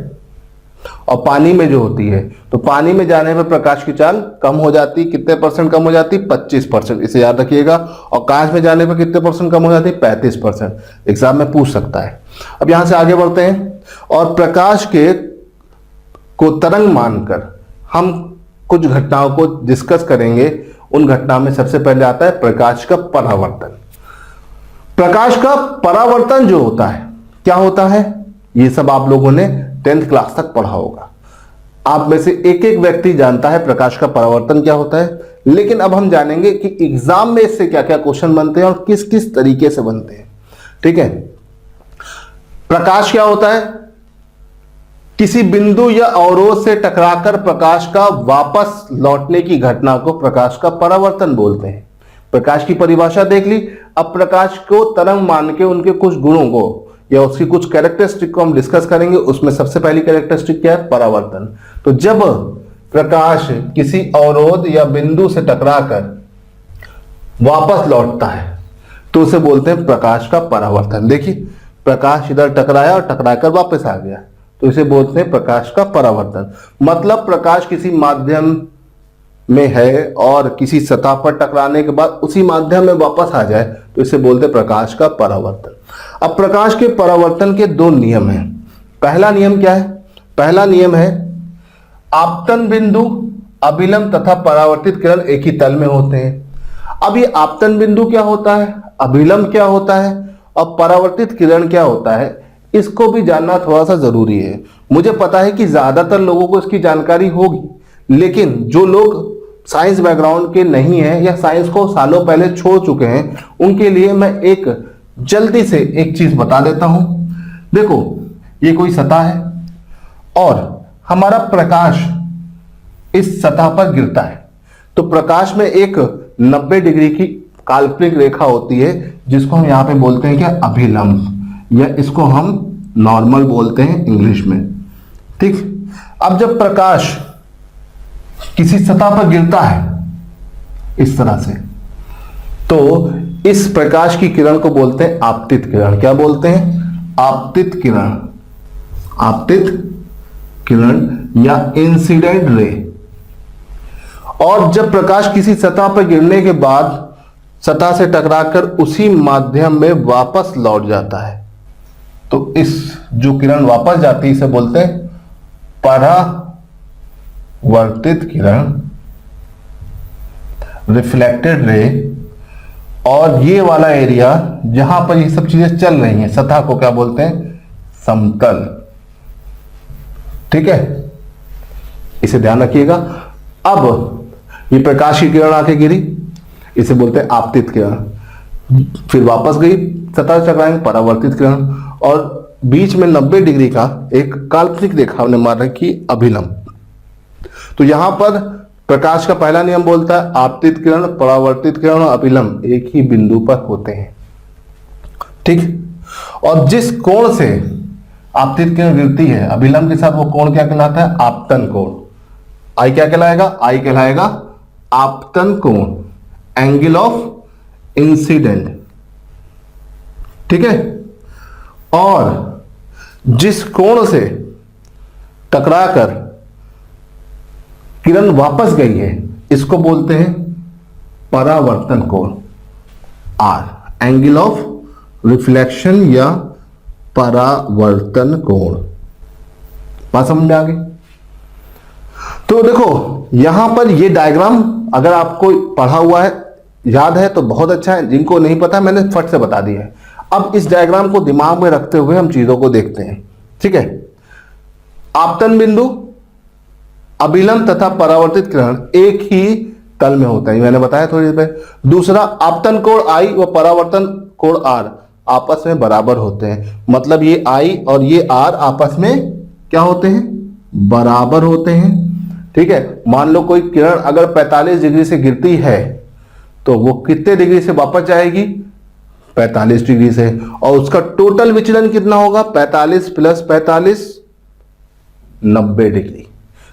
और पानी में जो होती है, तो पानी में जाने पर प्रकाश की चाल कम हो जाती, कितने परसेंट कम हो जाती? 25%, इसे याद रखिएगा। और कांच में जाने पर कितने परसेंट कम हो जाती? 35%। एग्जाम में पूछ सकता है। अब यहां से आगे बढ़ते हैं, और प्रकाश को तरंग मानकर हम कुछ घटनाओं को डिस्कस करेंगे। उन घटनाओं में सबसे पहले आता है प्रकाश का परावर्तन। प्रकाश का परावर्तन जो होता है, क्या होता है? ये सब आप लोगों ने 10th क्लास तक पढ़ा होगा। आप में से एक एक व्यक्ति जानता है प्रकाश का परावर्तन क्या होता है, लेकिन अब हम जानेंगे कि एग्जाम में इससे क्या क्या क्वेश्चन बनते हैं और किस किस तरीके से बनते हैं। ठीक है, प्रकाश क्या होता है? किसी बिंदु या अवरोध से टकराकर प्रकाश का वापस लौटने की घटना को प्रकाश का परावर्तन बोलते हैं। प्रकाश की परिभाषा देख ली। अब प्रकाश को तरंग मान के उनके कुछ गुणों को या उसकी कुछ कैरेक्टरिस्टिक को हम डिस्कस करेंगे। उसमें सबसे पहली कैरेक्टरिस्टिक क्या है? परावर्तन। तो जब प्रकाश किसी अवरोध या बिंदु से टकराकर वापस लौटता है तो उसे बोलते हैं प्रकाश का परावर्तन। देखिए, प्रकाश इधर टकराया और टकराकर वापस आ गया, तो इसे बोलते हैं प्रकाश का परावर्तन। मतलब प्रकाश किसी माध्यम में है और किसी सतह पर टकराने के बाद उसी माध्यम में वापस आ जाए तो इसे बोलते हैं प्रकाश का परावर्तन। अब प्रकाश के परावर्तन के दो नियम हैं। पहला नियम क्या है? पहला नियम है आपतन बिंदु, अभिलंब तथा परावर्तित किरण एक ही तल में होते हैं। अब ये आपतन बिंदु क्या होता है, अभिलंब क्या होता है और परावर्तित किरण क्या होता है, इसको भी जानना थोड़ा सा जरूरी है। मुझे पता है कि ज्यादातर लोगों को इसकी जानकारी होगी, लेकिन जो लोग साइंस बैकग्राउंड के नहीं है या साइंस को सालों पहले छोड़ चुके हैं, उनके लिए मैं एक जल्दी से एक चीज बता देता हूं। देखो, ये कोई सतह है और हमारा प्रकाश इस सतह पर गिरता है, तो प्रकाश में एक 90 डिग्री की काल्पनिक रेखा होती है जिसको हम यहां पे बोलते हैं क्या? अभिलंब, या इसको हम नॉर्मल बोलते हैं इंग्लिश में। ठीक, अब जब प्रकाश किसी सतह पर गिरता है इस तरह से, तो इस प्रकाश की किरण को बोलते हैं आपतित किरण। क्या बोलते हैं? आपतित किरण। आपतित किरण या इंसिडेंट रे। और जब प्रकाश किसी सतह पर गिरने के बाद सतह से टकराकर उसी माध्यम में वापस लौट जाता है, तो इस जो किरण वापस जाती है इसे बोलते हैं परावर्तित किरण, रिफ्लेक्टेड रे। और ये वाला एरिया जहां पर ये सब चीजें चल रही हैं, सतह को क्या बोलते हैं? समतल। ठीक है, इसे ध्यान रखिएगा। अब ये प्रकाश की किरण आके गिरी, इसे बोलते हैं आपतित किरण। फिर वापस गई, सतह से टकराएंगे, परावर्तित किरण। और बीच में 90 डिग्री का एक काल्पनिक रेखा हमने मार रखी, अभिलंब। तो यहां पर प्रकाश का पहला नियम बोलता है आपतित किरण, परावर्तित किरण और अभिलंब एक ही बिंदु पर होते हैं। ठीक, और जिस कोण से आपतित किरण गिरती है अभिलंब के साथ, वो कोण क्या कहलाता है? आपतन कोण। आई क्या कहलाएगा? आई कहलाएगा आपतन कोण, एंगल ऑफ इंसिडेंट। ठीक है, और जिस कोण से टकराकर किरण वापस गई है इसको बोलते हैं परावर्तन कोण, आर, एंगल ऑफ रिफ्लेक्शन या परावर्तन कोण। बात समझ में आ गई? तो देखो यहां पर ये डायग्राम अगर आपको पढ़ा हुआ है, याद है तो बहुत अच्छा है, जिनको नहीं पता मैंने फट से बता दिया है। अब इस डायग्राम को दिमाग में रखते हुए हम चीजों को देखते हैं। ठीक है, आपतन बिंदु, अभिलंब तथा परावर्तित किरण एक ही तल में होता है, मैंने बताया थोड़ी देर पहले। दूसरा, आपतन कोण I व परावर्तन कोण R आपस में बराबर होते हैं, मतलब ये I और ये R आपस में क्या होते हैं, बराबर होते हैं। ठीक है, मान लो कोई किरण अगर 45 डिग्री से गिरती है तो वो कितने डिग्री से वापस जाएगी, 45 डिग्री से, और उसका टोटल विचलन कितना होगा, 45 प्लस 45 90 डिग्री।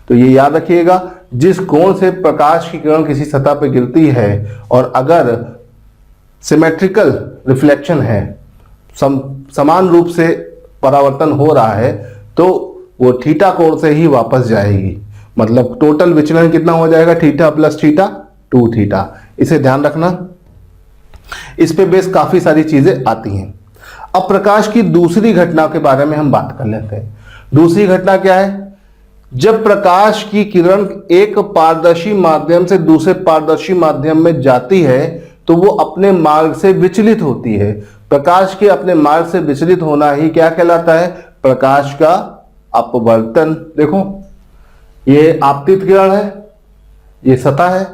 तो ये याद रखिएगा, जिस कोण से प्रकाश की किरण किसी सतह पर गिरती है और अगर सिमेट्रिकल रिफ्लेक्शन है, समान रूप से परावर्तन हो रहा है, तो वो थीटा कोण से ही वापस जाएगी, मतलब टोटल विचलन कितना हो जाएगा, थीटा प्लस थीटा 2 थीटा। इसे ध्यान रखना, इस पे बेस काफी सारी चीजें आती हैं। अब प्रकाश की दूसरी घटना के बारे में हम बात कर लेते हैं। दूसरी घटना क्या है, जब प्रकाश की किरण एक पारदर्शी माध्यम से दूसरे पारदर्शी माध्यम में जाती है तो वो अपने मार्ग से विचलित होती है। प्रकाश के अपने मार्ग से विचलित होना ही क्या कहलाता है, प्रकाश का अपवर्तन। देखो, ये आपतित किरण है, ये सतह है,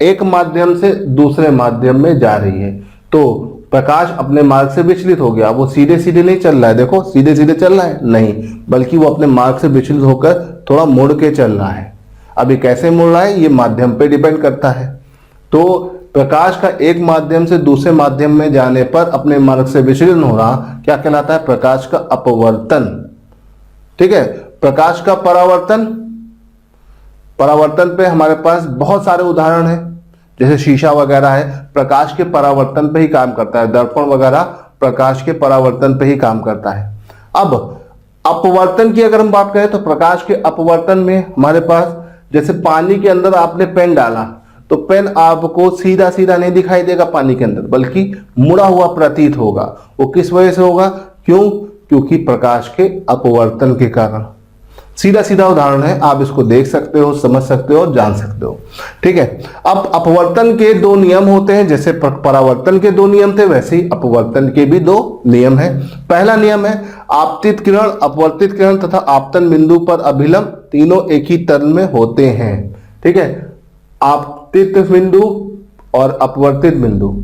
एक माध्यम से दूसरे माध्यम में जा रही है, तो प्रकाश अपने मार्ग से विचलित हो गया। वो सीधे सीधे नहीं चल रहा है, देखो सीधे सीधे चल रहा है नहीं, बल्कि वो अपने मार्ग से विचलित होकर थोड़ा मुड़ के चल रहा है। अब ये कैसे मुड़ रहा है, ये माध्यम पे डिपेंड करता है। तो प्रकाश का एक माध्यम से दूसरे माध्यम में जाने पर अपने मार्ग से विचलन होना क्या कहलाता है, प्रकाश का अपवर्तन। ठीक है, प्रकाश का परावर्तन, परावर्तन पे हमारे पास बहुत सारे उदाहरण हैं, जैसे शीशा वगैरह है, प्रकाश के परावर्तन पे ही काम करता है। दर्पण वगैरह प्रकाश के परावर्तन पे ही काम करता है। अब अपवर्तन की अगर हम बात करें तो प्रकाश के अपवर्तन में हमारे पास, जैसे पानी के अंदर आपने पेन डाला तो पेन आपको सीधा सीधा नहीं दिखाई देगा पानी के अंदर, बल्कि मुड़ा हुआ प्रतीत होगा। वो किस वजह से होगा, क्यों, क्योंकि प्रकाश के अपवर्तन के कारण। सीधा सीधा उदाहरण है, आप इसको देख सकते हो, समझ सकते हो और जान सकते हो। ठीक है, अब अपवर्तन के दो नियम होते हैं, जैसे परावर्तन के दो नियम थे वैसे ही अपवर्तन के भी दो नियम है। पहला नियम है, आपतित किरण, अपवर्तित किरण तथा आपतन बिंदु पर अभिलंब तीनों एक ही तल में होते हैं। ठीक है, आपतित बिंदु और अपवर्तित बिंदु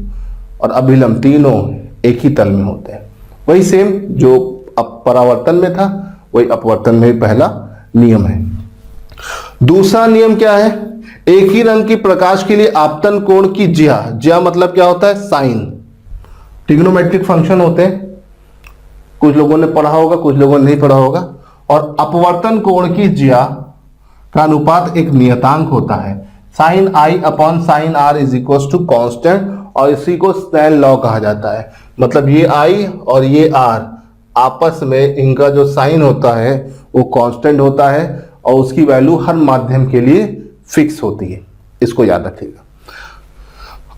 और अभिलंब तीनों एक ही तल में होते हैं। वही सेम जो परावर्तन में था वही अपवर्तन में पहला नियम है। दूसरा नियम क्या है, एक ही रंग की प्रकाश के लिए आपतन कोण की ज्या मतलब क्या होता है, साइन। ट्रिग्नोमेट्रिक फंक्शन होते हैं, कुछ लोगों ने पढ़ा होगा, कुछ लोगों ने नहीं पढ़ा होगा। और अपवर्तन कोण की ज्या का अनुपात एक नियतांक होता है, sine i upon sine r is equal to constant, और इसी को स्नेल लॉ कहा जाता है। मतलब ये आई और ये आर आपस में, इनका जो साइन होता है वो कांस्टेंट होता है और उसकी वैल्यू हर माध्यम के लिए फिक्स होती है, इसको याद रखिएगा।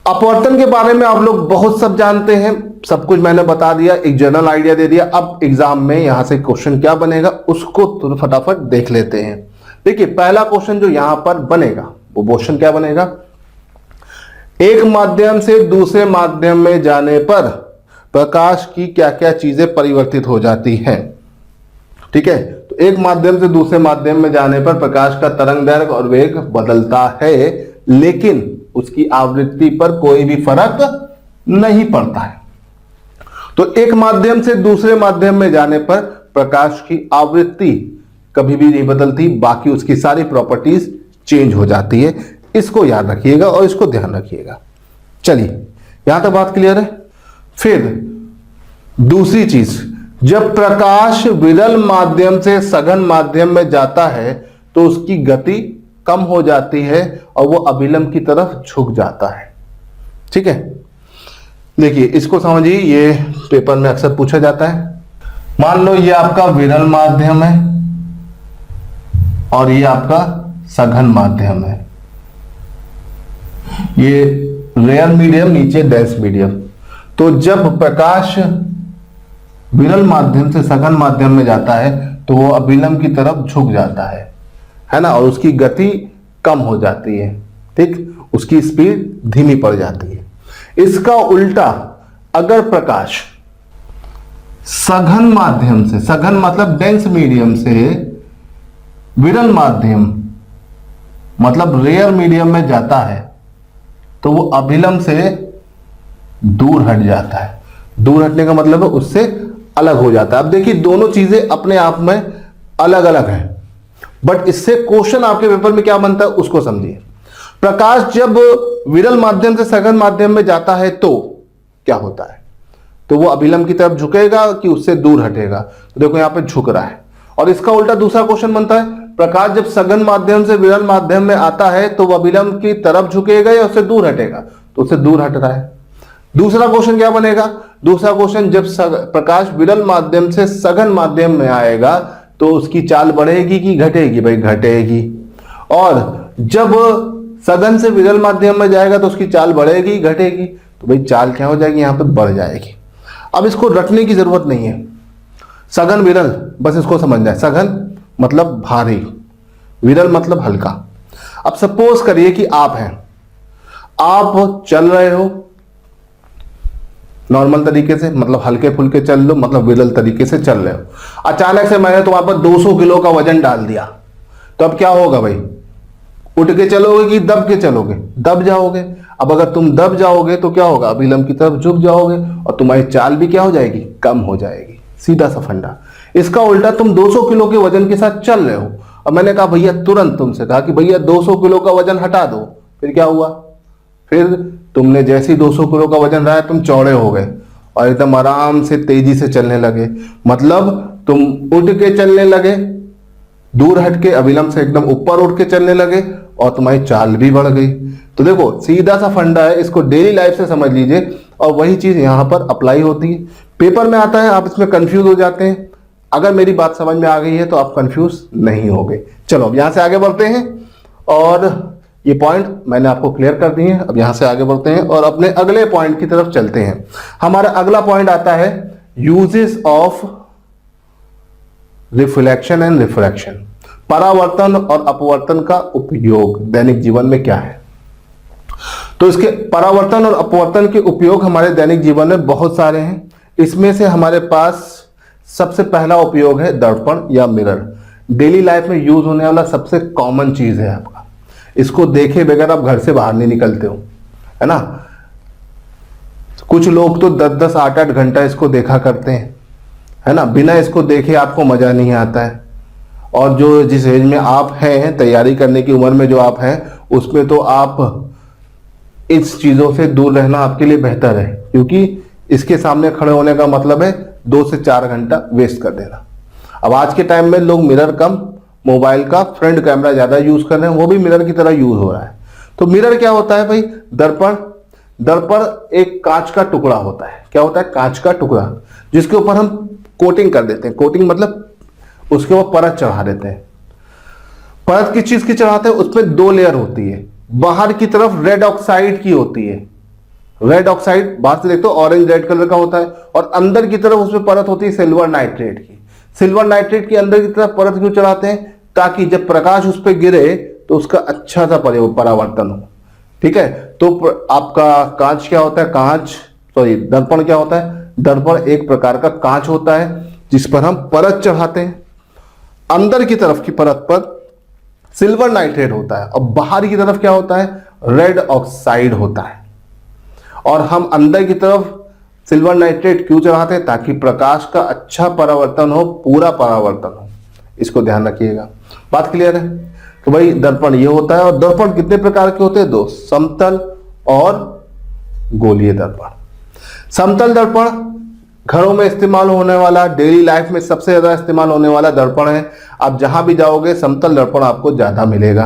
अपवर्तन के बारे में आप लोग बहुत सब जानते हैं, सब कुछ मैंने बता दिया, एक जनरल आइडिया दे दिया। अब एग्जाम में यहां से क्वेश्चन क्या बनेगा उसको तो फटाफट देख लेते हैं। देखिए, पहला क्वेश्चन जो यहां पर बनेगा वो क्वेश्चन क्या बनेगा, एक माध्यम से दूसरे माध्यम में जाने पर प्रकाश की क्या क्या चीजें परिवर्तित हो जाती हैं। ठीक है, तो एक माध्यम से दूसरे माध्यम में जाने पर प्रकाश का तरंग दैर्घ्य और वेग बदलता है, लेकिन उसकी आवृत्ति पर कोई भी फर्क नहीं पड़ता है। तो एक माध्यम से दूसरे माध्यम में जाने पर प्रकाश की आवृत्ति कभी भी नहीं बदलती, बाकी उसकी सारी प्रॉपर्टीज चेंज हो जाती है। इसको याद रखिएगा और इसको ध्यान रखिएगा। चलिए, यहां तक बात क्लियर है। फिर दूसरी चीज, जब प्रकाश विरल माध्यम से सघन माध्यम में जाता है तो उसकी गति कम हो जाती है और वो अभिलंब की तरफ झुक जाता है। ठीक है, देखिए इसको समझिए, ये पेपर में अक्सर पूछा जाता है। मान लो ये आपका विरल माध्यम है और ये आपका सघन माध्यम है, ये रेयर मीडियम, नीचे डेंस मीडियम। तो जब प्रकाश विरल माध्यम से सघन माध्यम में जाता है तो वो अभिलंब की तरफ झुक जाता है ना, और उसकी गति कम हो जाती है। ठीक, उसकी स्पीड धीमी पड़ जाती है। इसका उल्टा, अगर प्रकाश सघन माध्यम से, सघन मतलब डेंस मीडियम से विरल माध्यम मतलब रेयर मीडियम में जाता है तो वो अभिलंब से दूर हट जाता है। दूर हटने का मतलब है उससे अलग हो जाता है। अब देखिए दोनों चीजें अपने आप में अलग अलग हैं, बट इससे क्वेश्चन आपके पेपर में क्या बनता है उसको समझिए। प्रकाश जब विरल माध्यम से सघन माध्यम में जाता है तो क्या होता है? तो वो अभिलंब की तरफ झुकेगा कि उससे दूर हटेगा? तो देखो यहां पे झुक रहा है। और इसका उल्टा दूसरा क्वेश्चन बनता है, प्रकाश जब सघन माध्यम से विरल माध्यम में आता है तो वो अभिलंब की तरफ झुकेगा या उससे दूर हटेगा? तो उससे दूर हट रहा है। दूसरा क्वेश्चन क्या बनेगा? दूसरा क्वेश्चन, जब प्रकाश विरल माध्यम से सघन माध्यम में आएगा तो उसकी चाल बढ़ेगी कि घटेगी? भाई घटेगी। और जब सघन से विरल माध्यम में जाएगा तो उसकी चाल बढ़ेगी घटेगी? तो भाई चाल क्या हो जाएगी? यहां पर बढ़ जाएगी। अब इसको रटने की जरूरत नहीं है, सघन विरल बस इसको समझना है। सघन मतलब भारी, विरल मतलब हल्का। अब सपोज करिए कि आप हैं, आप चल रहे हो नॉर्मल तरीके से, मतलब हल्के फुल्के चल लो, मतलब विरल तरीके से चल रहे हो। अचानक से मैंने तुम्हारे पर 200 किलो का वजन डाल दिया, तो अब क्या होगा भाई? उठ के चलोगे कि दब के चलोगे? दब जाओगे। अब अगर तुम दब जाओगे तो क्या होगा? अभिलंब की तरफ झुक जाओगे और तुम्हारी चाल भी क्या हो जाएगी? कम हो जाएगी। सीधा सा फंडा। इसका उल्टा, तुम 200 किलो के वजन के साथ चल रहे हो और मैंने कहा भैया, तुरंत तुमसे कहा कि भैया 200 किलो का वजन हटा दो, फिर क्या हुआ? फिर तुमने जैसे ही 200 किलो का वजन रहा, तुम चौड़े हो गए और एकदम आराम से तेजी से चलने लगे। मतलब तुम उठ के चलने लगे, दूर हट के अभिलंब से एकदम ऊपर उठ के चलने लगे और तुम्हारी चाल भी बढ़ गई। तो देखो सीधा सा फंडा है, इसको डेली लाइफ से समझ लीजिए और वही चीज यहां पर अप्लाई होती है। पेपर में आता है, आप इसमें कंफ्यूज हो जाते हैं। अगर मेरी बात समझ में आ गई है तो आप कंफ्यूज नहीं हो गए। चलो अब यहां से आगे बढ़ते हैं और ये पॉइंट मैंने आपको क्लियर कर दिए हैं। अब यहां से आगे बढ़ते हैं और अपने अगले पॉइंट की तरफ चलते हैं। हमारा अगला पॉइंट आता है uses of reflection and refraction. परावर्तन और अपवर्तन का उपयोग दैनिक जीवन में क्या है? तो इसके परावर्तन और अपवर्तन के उपयोग हमारे दैनिक जीवन में बहुत सारे हैं। इसमें से हमारे पास सबसे पहला उपयोग है दर्पण या मिरर। डेली लाइफ में यूज होने वाला सबसे कॉमन चीज है आपका। इसको देखे बगैर आप घर से बाहर नहीं निकलते हो, है ना। कुछ लोग तो 10-10, 8-8 घंटा इसको देखा करते हैं, है ना। बिना इसको देखे आपको मजा नहीं आता है। और जो जिस एज में आप हैं, तैयारी करने की उम्र में जो आप हैं, उसमें तो आप इस चीजों से दूर रहना आपके लिए बेहतर है, क्योंकि इसके सामने खड़े होने का मतलब है 2 से 4 घंटा वेस्ट कर देना। अब आज के टाइम में लोग मिरर कम, मोबाइल का फ्रंट कैमरा ज्यादा यूज कर रहे हैं, वो भी मिरर की तरह यूज हो रहा है। तो मिरर क्या होता है भाई? दर्पण। दर्पण एक कांच का टुकड़ा होता है। क्या होता है? कांच का टुकड़ा, जिसके ऊपर हम कोटिंग कर देते हैं। कोटिंग मतलब उसके ऊपर परत चढ़ा देते हैं। परत किस चीज की चढ़ाते हैं? उसमें 2 लेयर होती है। बाहर की तरफ रेड ऑक्साइड की होती है। रेड ऑक्साइड बाहर से देखते हो ऑरेंज रेड कलर का होता है, और अंदर की तरफ उसमें परत होती है सिल्वर नाइट्रेट की। सिल्वर नाइट्रेट की अंदर की तरफ परत क्यों चढ़ाते हैं? ताकि जब प्रकाश उस पर गिरे तो उसका अच्छा सा परावर्तन हो। ठीक है। तो आपका कांच क्या होता है? दर्पण क्या होता है? दर्पण एक प्रकार का कांच होता है जिस पर हम परत चढ़ाते हैं। अंदर की तरफ की परत पर सिल्वर नाइट्रेट होता है और बाहर की तरफ क्या होता है? रेड ऑक्साइड होता है। और हम अंदर की तरफ सिल्वर नाइट्रेट क्यों चढ़ाते हैं? ताकि प्रकाश का अच्छा परावर्तन हो, पूरा परावर्तन हो। इसको ध्यान रखिएगा। बात क्लियर है? तो भाई दर्पण ये होता है। और दर्पण कितने प्रकार के होते हैं? 2, समतल और गोलीय दर्पण। समतल दर्पण घरों में इस्तेमाल होने वाला, डेली लाइफ में सबसे ज्यादा इस्तेमाल होने वाला दर्पण है। आप जहां भी जाओगे समतल दर्पण आपको ज्यादा मिलेगा।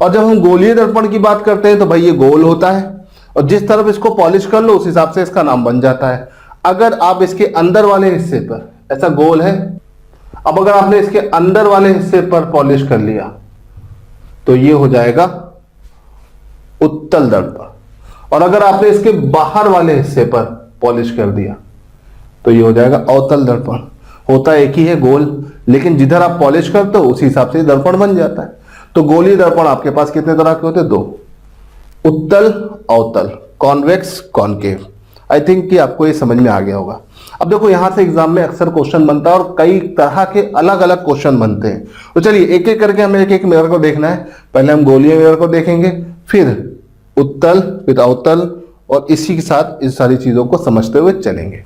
और जब हम गोलीय दर्पण की बात करते हैं तो भाई ये गोल होता है और जिस तरफ इसको पॉलिश कर लो उस हिसाब से इसका नाम बन जाता है। अगर आप इसके अंदर वाले हिस्से पर, ऐसा गोल है, अब अगर आपने इसके अंदर वाले हिस्से पर पॉलिश कर लिया तो ये हो जाएगा उत्तल दर्पण। और अगर आपने इसके बाहर वाले हिस्से पर पॉलिश कर दिया तो ये हो जाएगा अवतल दर्पण। होता एक ही है, गोल, लेकिन जिधर आप पॉलिश करते हो उसी हिसाब से दर्पण बन जाता है। तो गोलीय दर्पण आपके पास कितने तरह के होते हैं? 2, उत्तल अवतल, कॉन्वेक्स कॉनकेव। आई थिंक कि आपको ये समझ में आ गया होगा। अब देखो यहां से एग्जाम में अक्सर क्वेश्चन बनता है और कई तरह के अलग अलग क्वेश्चन बनते हैं। तो चलिए एक एक करके हमें एक एक मिरर को देखना है। पहले हम गोलीय मिरर को देखेंगे, फिर उत्तल फिर अवतल, और इसी के साथ इस सारी चीजों को समझते हुए चलेंगे।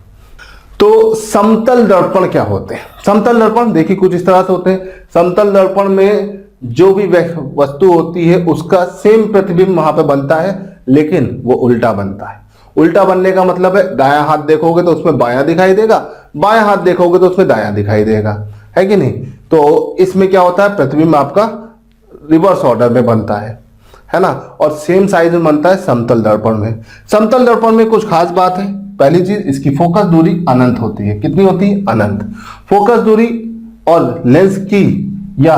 तो समतल दर्पण क्या होते हैं? समतल दर्पण देखिए कुछ इस तरह से होते हैं। समतल दर्पण में जो भी वस्तु होती है उसका सेम प्रतिबिंब वहां पे बनता है, लेकिन वो उल्टा बनता है। उल्टा बनने का मतलब है दायां हाथ देखोगे तो उसमें बायां दिखाई देगा, बायां हाथ देखोगे तो उसमें दायां दिखाई देगा, है कि नहीं? तो इसमें क्या होता है, प्रतिबिंब आपका रिवर्स ऑर्डर में बनता है ना, और सेम साइज में बनता है समतल दर्पण में। समतल दर्पण में कुछ खास बात है। पहली चीज, इसकी फोकस दूरी अनंत होती है। कितनी होती है? अनंत। फोकस दूरी और लेंस की या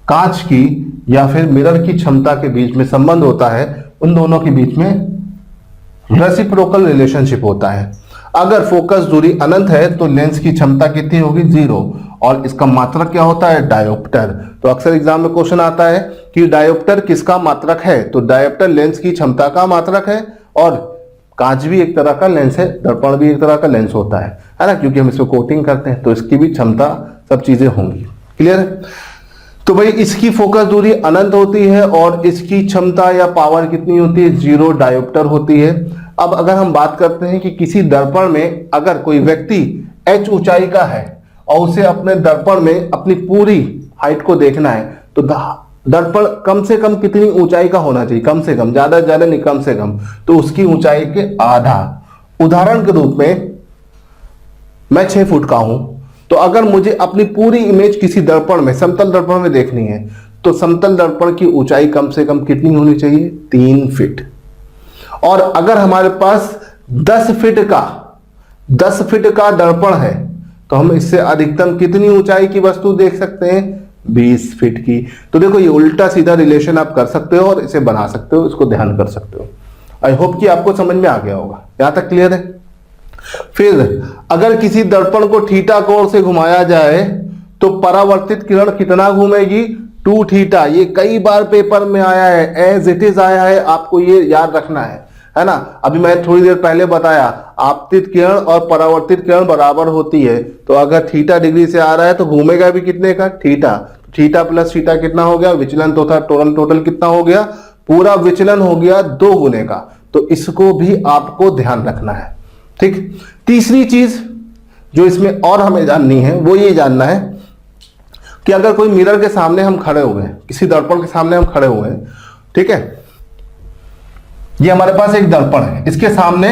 कांच की या फिर मिरर की क्षमता के बीच में संबंध होता है, उन दोनों के बीच में रेसिप्रोकल रिलेशनशिप होता है। अगर फोकस दूरी अनंत है तो लेंस की क्षमता कितनी होगी? 0। और इसका मात्रक क्या होता है? डायोप्टर। तो अक्सर एग्जाम में क्वेश्चन आता है कि डायोप्टर किसका मात्रक है? तो डायोप्टर लेंस की क्षमता का मात्रक है, और कांच भी एक तरह का लेंस है, दर्पण भी एक तरह का लेंस होता है ना, क्योंकि हम इसमें कोटिंग करते हैं तो इसकी भी क्षमता सब चीजें होंगी। क्लियर है? तो भाई इसकी फोकस दूरी अनंत होती है और इसकी क्षमता या पावर कितनी होती है? 0 डायोप्टर होती है। अब अगर हम बात करते हैं कि किसी दर्पण में अगर कोई व्यक्ति h ऊंचाई का है और उसे अपने दर्पण में अपनी पूरी हाइट को देखना है, तो दर्पण कम से कम कितनी ऊंचाई का होना चाहिए? कम से कम, ज्यादा ज्यादा नहीं, कम से कम। तो उसकी ऊंचाई के आधा। उदाहरण के रूप में मैं 6 फुट का हूं, तो अगर मुझे अपनी पूरी इमेज किसी दर्पण में, समतल दर्पण में देखनी है, तो समतल दर्पण की ऊंचाई कम से कम कितनी होनी चाहिए? 3 फीट। और अगर हमारे पास 10 फीट का दर्पण है, तो हम इससे अधिकतम कितनी ऊंचाई की वस्तु देख सकते हैं? 20 फीट की। तो देखो ये उल्टा सीधा रिलेशन आप कर सकते हो और इसे बना सकते हो, इसको ध्यान कर सकते हो। आई होप कि आपको समझ में आ गया होगा। यहां तक क्लियर है? फिर अगर किसी दर्पण को थीटा कोण से घुमाया जाए तो परावर्तित किरण कितना घूमेगी? 2 थीटा। ये कई बार पेपर में आया है, एज इट इज आया है, आपको ये याद रखना है ना। अभी मैं थोड़ी देर पहले बताया आपतित किरण और परावर्तित किरण बराबर होती है, तो अगर थीटा डिग्री से आ रहा है तो घूमेगा भी कितने का? थीटा। थीटा प्लस थीटा कितना हो गया? विचलन तो था, टोटल कितना हो गया? पूरा विचलन हो गया 2 गुने का। तो इसको भी आपको ध्यान रखना है। ठीक। तीसरी चीज जो इसमें और हमें जाननी है वो ये जानना है कि अगर कोई मिरर के सामने हम खड़े हुए हैं, किसी दर्पण के सामने हम खड़े हुए हैं, ठीक है, ये हमारे पास एक दर्पण है, इसके सामने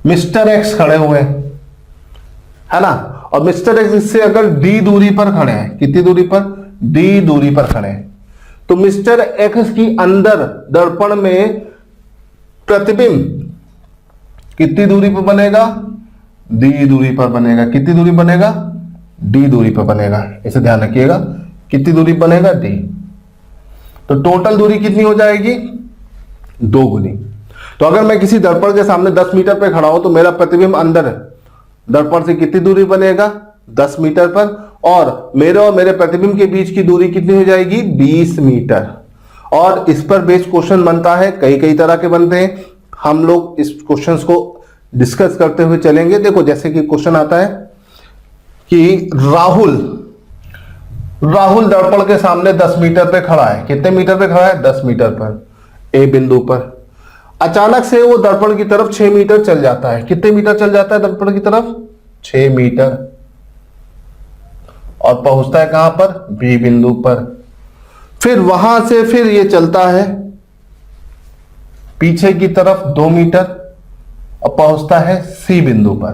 मिस्टर एक्स खड़े हुए हैं, है ना, और मिस्टर एक्स इससे अगर डी दूरी पर खड़े हैं, कितनी दूरी पर? डी दूरी पर खड़े हैं, तो मिस्टर एक्स की अंदर दर्पण में प्रतिबिंब कितनी दूरी पर बनेगा? डी दूरी पर बनेगा। कितनी दूरी बनेगा? डी दूरी पर बनेगा। इसे ध्यान रखिएगा, कितनी दूरी बनेगा? डी। तो टोटल दूरी कितनी हो जाएगी? 2 गुनी। तो अगर मैं किसी दर्पण के सामने 10 मीटर पे खड़ा हूं तो मेरा प्रतिबिंब अंदर दर्पण से कितनी दूरी बनेगा? 10 मीटर पर, और मेरे प्रतिबिंब के बीच की दूरी कितनी हो जाएगी? 20 मीटर। और इस पर बेस्ड क्वेश्चन बनता है, कई तरह के बनते हैं, हम लोग इस क्वेश्चंस को डिस्कस करते हुए चलेंगे। देखो जैसे कि क्वेश्चन आता है कि राहुल दर्पण के सामने 10 मीटर पे खड़ा है। कितने मीटर पे खड़ा है? 10 मीटर पर, ए बिंदु पर। अचानक से वो दर्पण की तरफ 6 मीटर चल जाता है। कितने मीटर चल जाता है दर्पण की तरफ? 6 मीटर। और पहुंचता है कहां पर? बी बिंदु पर। फिर वहां से फिर ये चलता है पीछे की तरफ 2 मीटर और पहुंचता है सी बिंदु पर।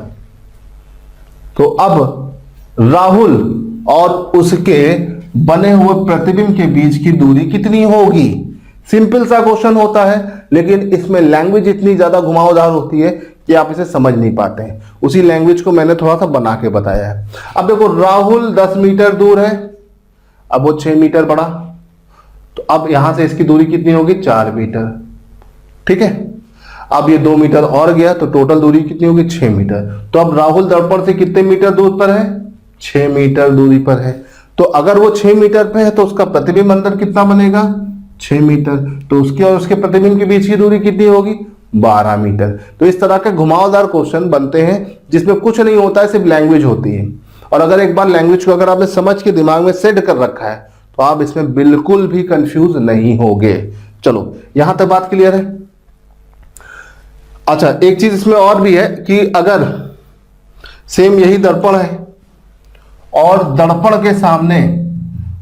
तो अब राहुल और उसके बने हुए प्रतिबिंब के बीच की दूरी कितनी होगी? सिंपल सा क्वेश्चन होता है, लेकिन इसमें लैंग्वेज इतनी ज्यादा घुमावदार होती है कि आप इसे समझ नहीं पाते हैं। उसी लैंग्वेज को मैंने थोड़ा सा बना के बताया है। अब देखो राहुल 10 मीटर दूर है, अब वो 6 मीटर बढ़ा, तो अब यहां से इसकी दूरी कितनी होगी? 4 मीटर। ठीक है, अब ये 2 मीटर और गया तो टोटल दूरी कितनी होगी? 6 मीटर। तो अब राहुल दर्पण से कितने मीटर दूर पर है? 6 मीटर दूरी पर है। तो अगर वो 6 मीटर पे है तो उसका प्रतिबिंब अंदर कितना बनेगा? 6 मीटर। तो उसके और उसके प्रतिबिंब के बीच की दूरी कितनी होगी? 12 मीटर। तो इस तरह के घुमावदार क्वेश्चन बनते हैं जिसमें कुछ नहीं होता है, सिर्फ लैंग्वेज होती है। और अगर एक बार लैंग्वेज को अगर आपने समझ के दिमाग में सेट कर रखा है तो आप इसमें बिल्कुल भी कंफ्यूज नहीं होगे। चलो यहां तक बात क्लियर है। अच्छा, एक चीज इसमें और भी है कि अगर सेम यही दर्पण है और दर्पण के सामने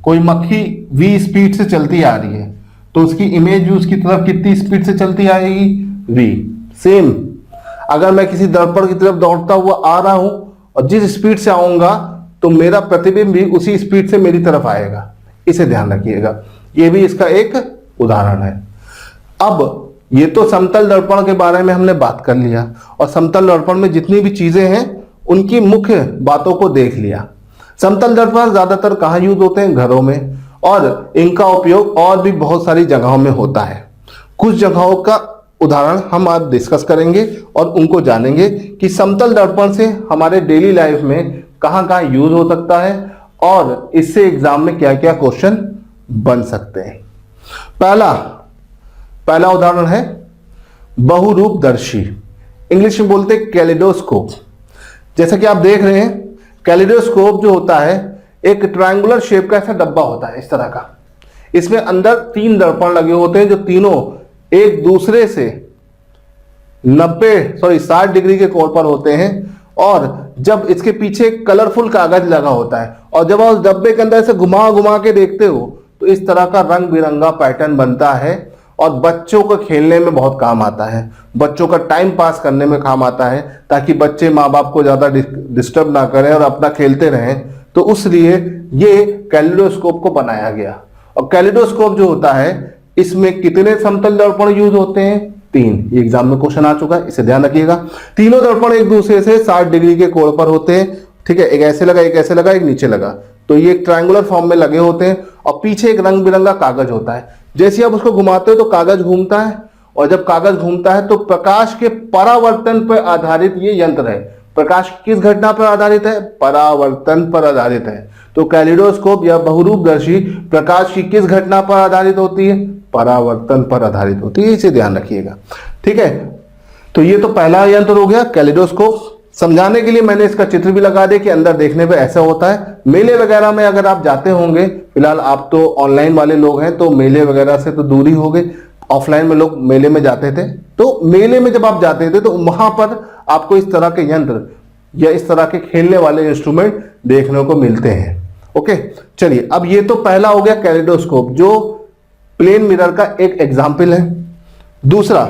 कोई मक्खी v स्पीड से चलती आ रही है, तो उसकी इमेज भी उसकी तरफ कितनी स्पीड से चलती आएगी? v। सेम अगर मैं किसी दर्पण की तरफ दौड़ता हुआ आ रहा हूं और जिस स्पीड से आऊंगा तो मेरा प्रतिबिंब भी उसी स्पीड से मेरी तरफ आएगा। इसे ध्यान रखिएगा, यह भी इसका एक उदाहरण है। अब ये तो समतल दर्पण के बारे में हमने बात कर लिया और समतल दर्पण में जितनी भी चीजें हैं उनकी मुख्य बातों को देख लिया। समतल दर्पण ज्यादातर कहाँ यूज होते हैं? घरों में, और इनका उपयोग और भी बहुत सारी जगहों में होता है। कुछ जगहों का उदाहरण हम आज डिस्कस करेंगे और उनको जानेंगे कि समतल दर्पण से हमारे डेली लाइफ में कहां कहां यूज हो सकता है और इससे एग्जाम में क्या क्या क्वेश्चन बन सकते हैं। पहला उदाहरण है बहुरूपदर्शी, इंग्लिश में बोलते हैं कैलिडोस्कोप। जैसा कि आप देख रहे हैं, कैलिडोस्कोप जो होता है एक ट्रायंगुलर शेप का ऐसा डब्बा होता है इस तरह का। इसमें अंदर 3 दर्पण लगे होते हैं जो तीनों एक दूसरे से 60 डिग्री के कोण पर होते हैं, और जब इसके पीछे कलरफुल कागज लगा होता है और जब आप उस डब्बे के अंदर से घुमा घुमा के देखते हो तो इस तरह का रंग बिरंगा पैटर्न बनता है और बच्चों को खेलने में बहुत काम आता है, बच्चों का टाइम पास करने में काम आता है, ताकि बच्चे माँ बाप को ज्यादा डिस्टर्ब ना करें और अपना खेलते रहें। तो उसलिए ये कैलिडोस्कोप को बनाया गया। और कैलिडोस्कोप जो होता है इसमें कितने समतल दर्पण यूज होते हैं? 3। ये एग्जाम में क्वेश्चन आ चुका है, इसे ध्यान रखिएगा। तीनों दर्पण एक दूसरे से 60 डिग्री के कोण पर होते हैं, ठीक है। एक ऐसे लगा, एक ऐसे लगा, एक नीचे लगा, तो ये एक ट्रायंगुलर फॉर्म में लगे होते हैं और पीछे एक रंग बिरंगा कागज होता है। जैसे ही आप उसको घुमाते हो तो कागज घूमता है, और जब कागज घूमता है तो प्रकाश के परावर्तन पर आधारित ये यंत्र है। प्रकाश किस घटना पर आधारित है? परावर्तन पर आधारित है। तो कैलिडोस्कोप या बहुरूपदर्शी प्रकाश की किस घटना पर आधारित होती है? परावर्तन पर आधारित होती है। इसे ध्यान रखिएगा, ठीक है। तो ये तो पहला यंत्र हो गया कैलिडोस्कोप। समझाने के लिए मैंने इसका चित्र भी लगा दिया कि अंदर देखने पे ऐसा होता है। मेले वगैरह में अगर आप जाते होंगे, फिलहाल आप तो ऑनलाइन वाले लोग हैं तो मेले वगैरह से तो दूर ही हो गए, ऑफलाइन में लोग मेले में जाते थे। तो मेले में जब आप जाते थे तो वहां पर आपको इस तरह के यंत्र या इस तरह के खेलने वाले इंस्ट्रूमेंट देखने को मिलते हैं। ओके, चलिए, अब ये तो पहला हो गया कैलिडोस्कोप, जो प्लेन मिरर का एक एग्जाम्पल है। दूसरा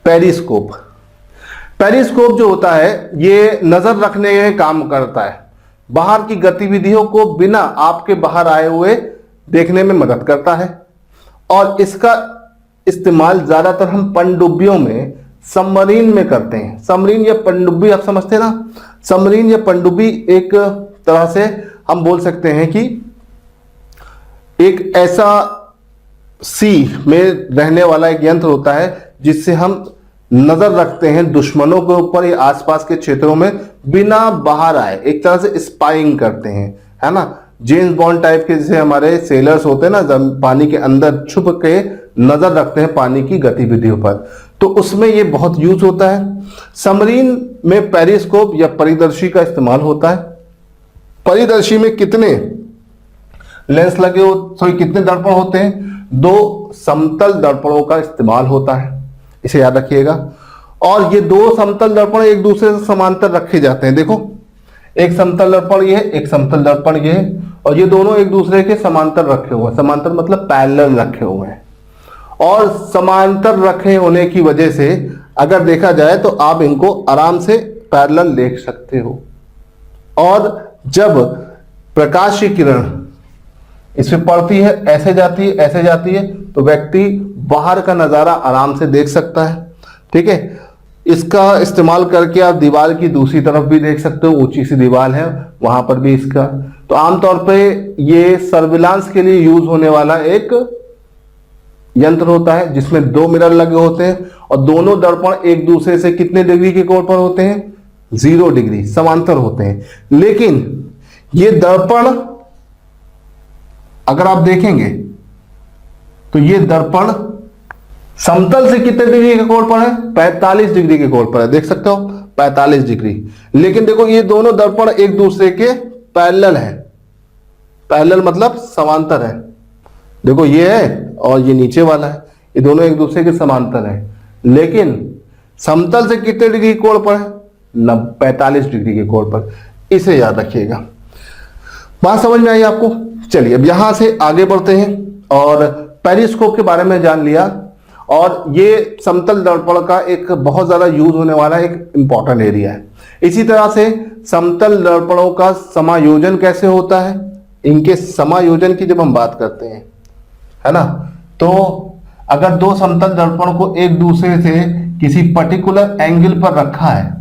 पेरिस्कोप। पेरिस्कोप जो होता है ये नजर रखने में काम करता है, बाहर की गतिविधियों को बिना आपके बाहर आए हुए देखने में मदद करता है, और इसका इस्तेमाल ज्यादातर हम पनडुब्बियों में, सबमरीन में करते हैं। सबमरीन या पनडुब्बी आप समझते हैं ना? सबमरीन या पनडुब्बी एक तरह से हम बोल सकते हैं कि एक ऐसा सी में रहने वाला एक यंत्र होता है जिससे हम नजर रखते हैं दुश्मनों के ऊपर या आसपास के क्षेत्रों में बिना बाहर आए, एक तरह से स्पाइंग करते हैं, है ना। जेम्स बॉन्ड टाइप के जैसे हमारे सेलर्स होते हैं ना, पानी के अंदर छुप के नजर रखते हैं पानी की गतिविधियों पर, तो उसमें ये बहुत यूज होता है। सबमरीन में पेरिस्कोप या परिदर्शी का इस्तेमाल होता है। परिदर्शी में कितने लेंस लगे कितने दर्पण होते हैं? 2 समतल दर्पणों का इस्तेमाल होता है, इसे याद रखिएगा। और ये 2 समतल दर्पण एक दूसरे से समांतर रखे जाते हैं। देखो, एक समतल दर्पण ये है, एक समतल दर्पण ये है, और ये दोनों एक दूसरे के समांतर रखे हुए हैं। समांतर मतलब पैरेलल रखे हुए हैं, और समांतर रखे होने की वजह से अगर देखा जाए तो आप इनको आराम से पैरेलल देख सकते हो। और जब प्रकाश की किरण इसमें पड़ती है, ऐसे जाती है, ऐसे जाती है, तो व्यक्ति बाहर का नजारा आराम से देख सकता है, ठीक है। इसका इस्तेमाल करके आप दीवार की दूसरी तरफ भी देख सकते हो, ऊंची सी दीवार है वहां पर भी इसका। तो आमतौर पे ये सर्विलांस के लिए यूज होने वाला एक यंत्र होता है जिसमें 2 मिरर लगे होते हैं और दोनों दर्पण एक दूसरे से कितने डिग्री के कोण पर होते हैं? 0 डिग्री, समांतर होते हैं। लेकिन ये दर्पण अगर आप देखेंगे तो ये दर्पण समतल से कितने डिग्री के कोण पर है? 45 डिग्री के कोण पर है, देख सकते हो 45 डिग्री। लेकिन देखो ये दोनों दर्पण एक दूसरे के पैरेलल है। पैरेलल मतलब समांतर है, देखो ये है और ये नीचे वाला है, ये दोनों एक दूसरे के समांतर है, लेकिन समतल से कितने डिग्री कोण पर है? 45 डिग्री के कोण पर। इसे याद रखिएगा। बात समझ में आई आपको? चलिए अब यहां से आगे बढ़ते हैं और पेरिस्कोप के बारे में जान लिया, और ये समतल दर्पण का एक बहुत ज्यादा यूज होने वाला एक इंपॉर्टेंट एरिया है। इसी तरह से समतल दर्पणों का समायोजन कैसे होता है, इनके समायोजन की जब हम बात करते हैं, है ना, तो अगर दो समतल दर्पण को एक दूसरे से किसी पर्टिकुलर एंगल पर रखा है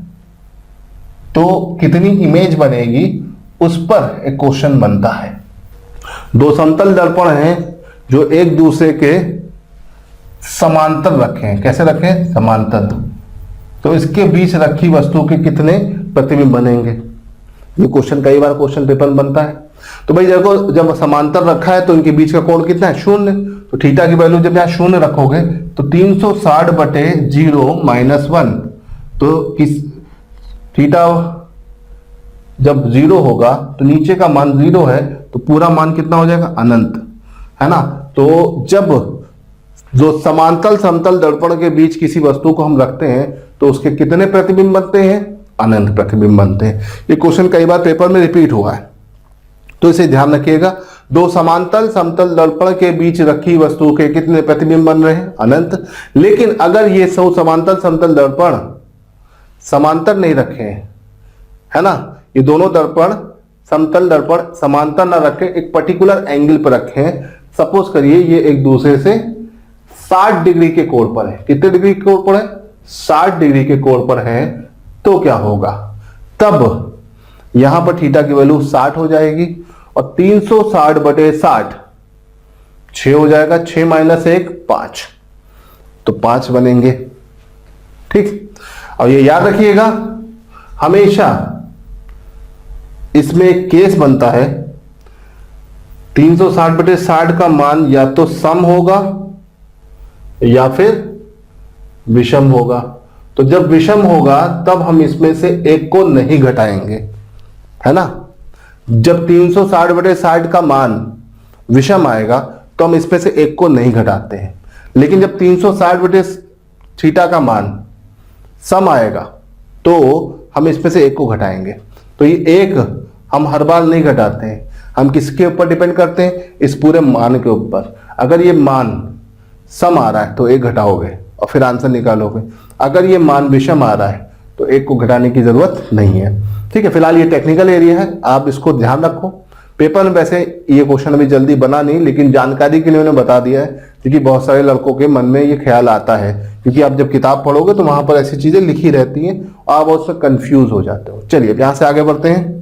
तो कितनी इमेज बनेगी, उस पर एक क्वेश्चन बनता है। दो समतल दर्पण हैं जो एक दूसरे के समांतर रखे हैं। कैसे रखें? समांतर। तो इसके बीच रखी वस्तु के कितने प्रतिबिंब बनेंगे? ये क्वेश्चन कई बार क्वेश्चन पेपर में बनता है। तो भाई देखो, जब समांतर रखा है तो इनके बीच का कोण कितना है? 0। तो थीटा की वैल्यू जब यहाँ 0 रखोगे तो 360/0 - 1, तो किस थीटा जब 0 होगा तो नीचे का मान 0 है, तो पूरा मान कितना हो जाएगा? अनंत, है ना। तो जब जो समांतर समतल दर्पण के बीच किसी वस्तु को हम रखते हैं तो उसके कितने प्रतिबिंब बनते हैं? अनंत प्रतिबिंब बनते हैं। ये क्वेश्चन कई बार पेपर में रिपीट हुआ है, तो इसे ध्यान रखिएगा। दो समांतर समतल दर्पण के बीच रखी वस्तु के कितने प्रतिबिंब बन रहे हैं? अनंत। लेकिन अगर ये सौ समांतर समतल दर्पण समांतर नहीं रखे हैं, है ना, ये दोनों दर्पण समतल दर्पण समांतर ना रखे, एक पर्टिकुलर एंगल पर रखें, सपोज करिए ये एक दूसरे से 60 डिग्री के कोण पर है। कितने डिग्री के कोण पर है? 60 डिग्री के कोण पर है। तो क्या होगा? तब यहां पर थीटा की वैल्यू 60 हो जाएगी और 360/60 6 हो जाएगा। 6 - 1 5, तो 5 बनेंगे। ठीक, और ये याद रखिएगा, हमेशा इसमें एक केस बनता है, 360/60 का मान या तो सम होगा या फिर विषम होगा। तो जब विषम होगा तब हम इसमें से एक को नहीं घटाएंगे, है ना। जब 360/60 का मान विषम आएगा तो हम इसमें से एक को नहीं घटाते हैं, लेकिन जब 360/थीटा का मान सम आएगा तो हम इसमें से एक को घटाएंगे। तो ये एक हम हर बार नहीं घटाते हैं, हम किसके ऊपर डिपेंड करते हैं? इस पूरे मान के ऊपर। अगर ये मान सम आ रहा है तो एक घटाओगे और फिर आंसर निकालोगे। अगर ये मान विषम आ रहा है तो एक को घटाने की जरूरत नहीं है। ठीक है, फिलहाल ये टेक्निकल एरिया है, आप इसको ध्यान रखो। पेपर में वैसे ये क्वेश्चन अभी जल्दी बना नहीं, लेकिन जानकारी के लिए उन्होंने बता दिया है, क्योंकि बहुत सारे लड़कों के मन में ये ख्याल आता है, क्योंकि आप जब किताब पढ़ोगे तो वहां पर ऐसी चीजें लिखी रहती हैं और आप उससे कंफ्यूज हो जाते हो। चलिए यहां से आगे बढ़ते हैं।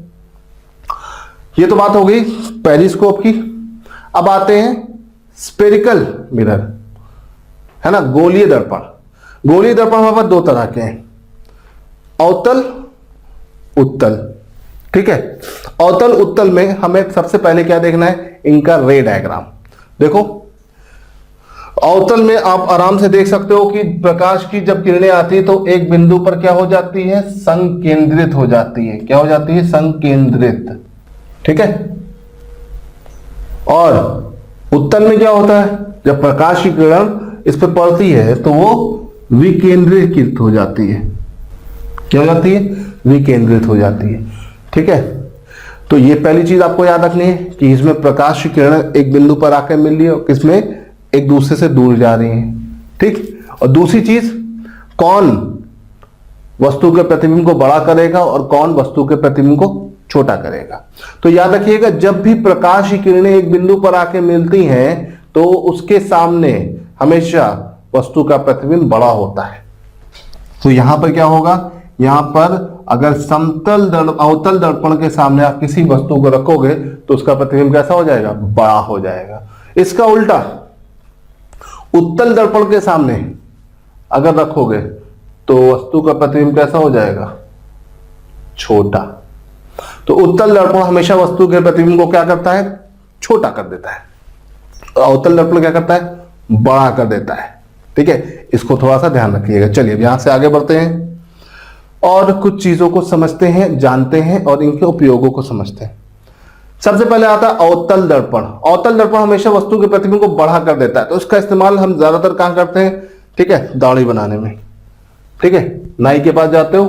ये तो बात हो गई पेरिस्कोप की। अब आते हैं स्फेरिकल मिरर, है ना, गोलीय दर्पण। गोलीय दर्पण हमारे पास दो तरह के हैं, अवतल उत्तल। ठीक है, अवतल उत्तल में हमें सबसे पहले क्या देखना है? इनका रे डायग्राम। देखो, अवतल में आप आराम से देख सकते हो कि प्रकाश की जब किरणें आती है तो एक बिंदु पर क्या हो जाती है? संकेंद्रित हो जाती है। क्या हो जाती है? संकेंद्रित। ठीक है, और उत्तल में क्या होता है? जब प्रकाश की किरण इस पर पड़ती है तो वो विकेंद्रीकृत हो जाती है। क्या हो जाती है? विकेंद्रित हो जाती है। ठीक है, तो ये पहली चीज आपको याद रखनी है कि इसमें प्रकाश की किरण एक बिंदु पर आकर मिल रही है और किसमें एक दूसरे से दूर जा रही है। ठीक, और दूसरी चीज, कौन वस्तु के प्रतिबिंब को बड़ा करेगा और कौन वस्तु के प्रतिबिंब को छोटा करेगा। तो याद रखिएगा, जब भी प्रकाश की किरणें एक बिंदु पर आके मिलती हैं तो उसके सामने हमेशा वस्तु का प्रतिबिंब बड़ा होता है। तो यहां पर क्या होगा? यहां पर अगर अवतल दर्पण के सामने आप किसी वस्तु को रखोगे तो उसका प्रतिबिंब कैसा हो जाएगा? बड़ा हो जाएगा। इसका उल्टा, उत्तल दर्पण के सामने अगर रखोगे तो वस्तु का प्रतिबिंब कैसा हो जाएगा? छोटा। तो उत्तल दर्पण हमेशा वस्तु के प्रतिबिंब को क्या करता है? छोटा कर देता है। अवतल दर्पण क्या करता है? बड़ा कर देता है। ठीक है, इसको थोड़ा सा ध्यान रखिएगा। चलिए अब यहां से आगे बढ़ते हैं और कुछ चीजों को समझते हैं, जानते हैं और इनके उपयोगों को समझते हैं। सबसे पहले आता है अवतल दर्पण। अवतल दर्पण हमेशा वस्तु के प्रतिबिंब को बढ़ा कर देता है, तो इसका इस्तेमाल हम ज्यादातर कहां करते हैं, ठीक है, दाढ़ी बनाने में। ठीक है, नाई के पास जाते हो,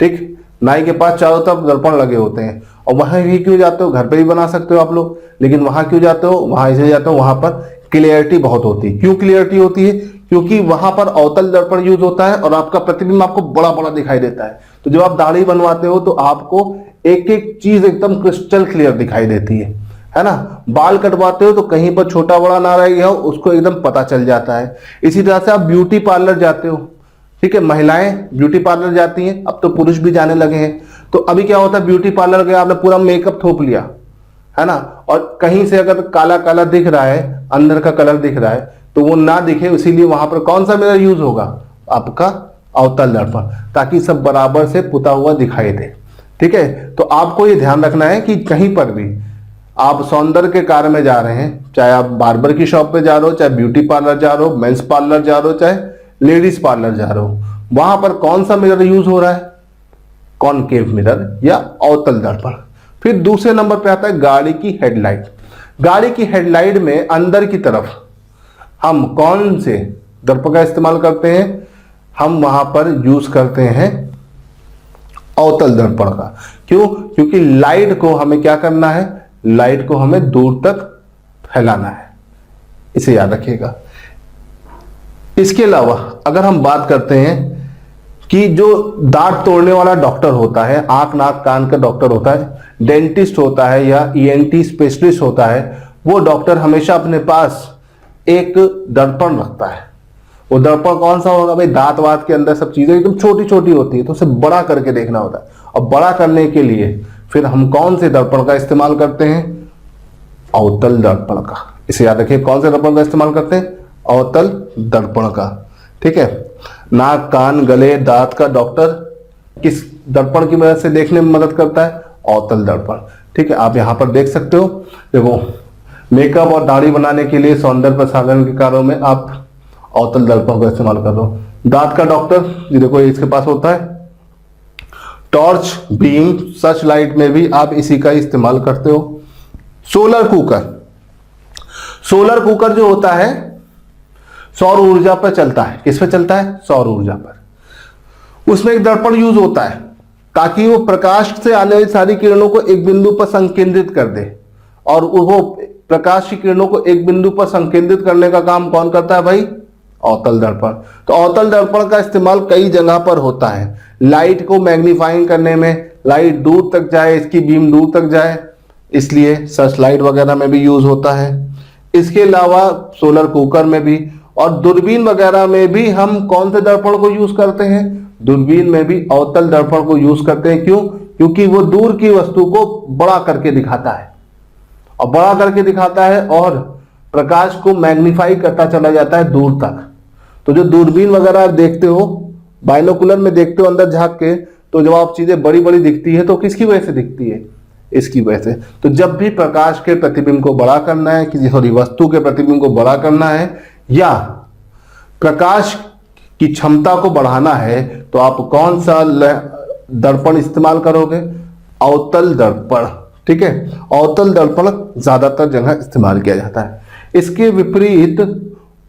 ठीक, नाई के पास चारों तरफ दर्पण लगे होते हैं, और वहां भी क्यों जाते हो, घर पे भी बना सकते हो आप लोग, लेकिन वहां क्यों जाते हो, वहां इसलिए जाते हो, वहां पर क्लियरिटी बहुत होती है। क्यों क्लियरिटी होती है, क्योंकि वहां पर अवतल दर्पण यूज होता है और आपका प्रतिबिंब आपको बड़ा बड़ा दिखाई देता है। तो जब आप दाढ़ी बनवाते हो तो आपको एक एक चीज एकदम क्रिस्टल क्लियर दिखाई देती है ना। बाल कटवाते हो तो कहीं पर छोटा बड़ा ना रह गया हो, उसको एकदम पता चल जाता है। इसी तरह से आप ब्यूटी पार्लर जाते हो, ठीक है, महिलाएं ब्यूटी पार्लर जाती हैं, अब तो पुरुष भी जाने लगे हैं। तो अभी क्या होता है, ब्यूटी पार्लर गया, आपने पूरा मेकअप थोप लिया, है ना, और कहीं से अगर काला काला दिख रहा है, अंदर का कलर दिख रहा है, तो वो ना दिखे, इसीलिए वहां पर कौन सा मिरर यूज होगा, आपका अवतल दर्पण, ताकि सब बराबर से पुता हुआ दिखाई दे। ठीक है, तो आपको ये ध्यान रखना है कि कहीं पर भी आप सौंदर्य के कार्य में जा रहे हैं, चाहे आप बार्बर की शॉप पे जा रहे हो, चाहे ब्यूटी पार्लर जा रहे हो, मेंस पार्लर जा रहे हो, चाहे लेडीज पार्लर जा रहे हो, वहां पर कौन सा मिरर यूज हो रहा है, कॉनकेव मिरर या अवतल दर्पण। फिर दूसरे नंबर पे आता है गाड़ी की हेडलाइट। गाड़ी की हेडलाइट में अंदर की तरफ हम कौन से दर्पण का इस्तेमाल करते हैं, हम वहां पर यूज करते हैं अवतल दर्पण का। क्यों, क्योंकि लाइट को हमें क्या करना है, लाइट को हमें दूर तक फैलाना है, इसे याद रखिएगा। इसके अलावा अगर हम बात करते हैं कि जो दांत तोड़ने वाला डॉक्टर होता है, आंख नाक कान का डॉक्टर होता है, डेंटिस्ट होता है या ईएनटी स्पेशलिस्ट होता है, वो डॉक्टर हमेशा अपने पास एक दर्पण रखता है। वो दर्पण कौन सा होगा भाई, दांत वात के अंदर सब चीजें एकदम छोटी छोटी होती है, तो उसे बड़ा करके देखना होता है, और बड़ा करने के लिए फिर हम कौन से दर्पण का इस्तेमाल करते हैं, अवतल दर्पण का। इसे याद रखिए, कौन से दर्पण का इस्तेमाल करते हैं, अवतल दर्पण का। ठीक है, नाक कान गले दांत का डॉक्टर किस दर्पण की मदद से देखने में मदद करता है, अवतल दर्पण। ठीक है, आप यहां पर देख सकते हो, देखो मेकअप और दाढ़ी बनाने के लिए सौंदर्य प्रसाधन के कार्यों में आप अवतल दर्पण का इस्तेमाल कर दो। दांत का डॉक्टर, ये देखो इसके पास होता है टॉर्च बीम सर्च लाइट में भी आप इसी का इस्तेमाल करते हो। सोलर कुकर, सोलर कुकर जो होता है सौर ऊर्जा पर चलता है। किस पे चलता है, सौर ऊर्जा पर। उसमें एक दर्पण यूज होता है ताकि वो प्रकाश से आने वाली सारी किरणों को एक बिंदु पर संकेंद्रित कर दे, और वो प्रकाश की किरणों को एक बिंदु पर संकेंद्रित करने का काम कौन करता है भाई, अवतल दर्पण। तो अवतल दर्पण का इस्तेमाल कई जगह पर होता है, लाइट को मैग्नीफाइंग करने में, लाइट दूर तक जाए, इसकी बीम दूर तक जाए, इसलिए सर्च लाइट वगैरह में भी यूज होता है। इसके अलावा सोलर कुकर में भी, और दूरबीन वगैरह में भी हम कौन से दर्पण को यूज करते हैं, दूरबीन में भी अवतल दर्पण को यूज करते हैं। क्यों, क्योंकि वो दूर की वस्तु को बड़ा करके दिखाता है, और बड़ा करके दिखाता है और प्रकाश को मैग्नीफाई करता चला जाता है दूर तक। तो जो दूरबीन वगैरह आप देखते हो, बाइनोकुलर में देखते हो अंदर झांक के, तो जब आप चीजें बड़ी बड़ी दिखती है तो किसकी वजह से दिखती है, इसकी वजह से। तो जब भी प्रकाश के प्रतिबिंब को बड़ा करना है, किसी सॉरी वस्तु के प्रतिबिंब को बड़ा करना है, या प्रकाश की क्षमता को बढ़ाना है, तो आप कौन सा दर्पण इस्तेमाल करोगे, अवतल दर्पण। ठीक है, अवतल दर्पण ज्यादातर जगह इस्तेमाल किया जाता है। इसके विपरीत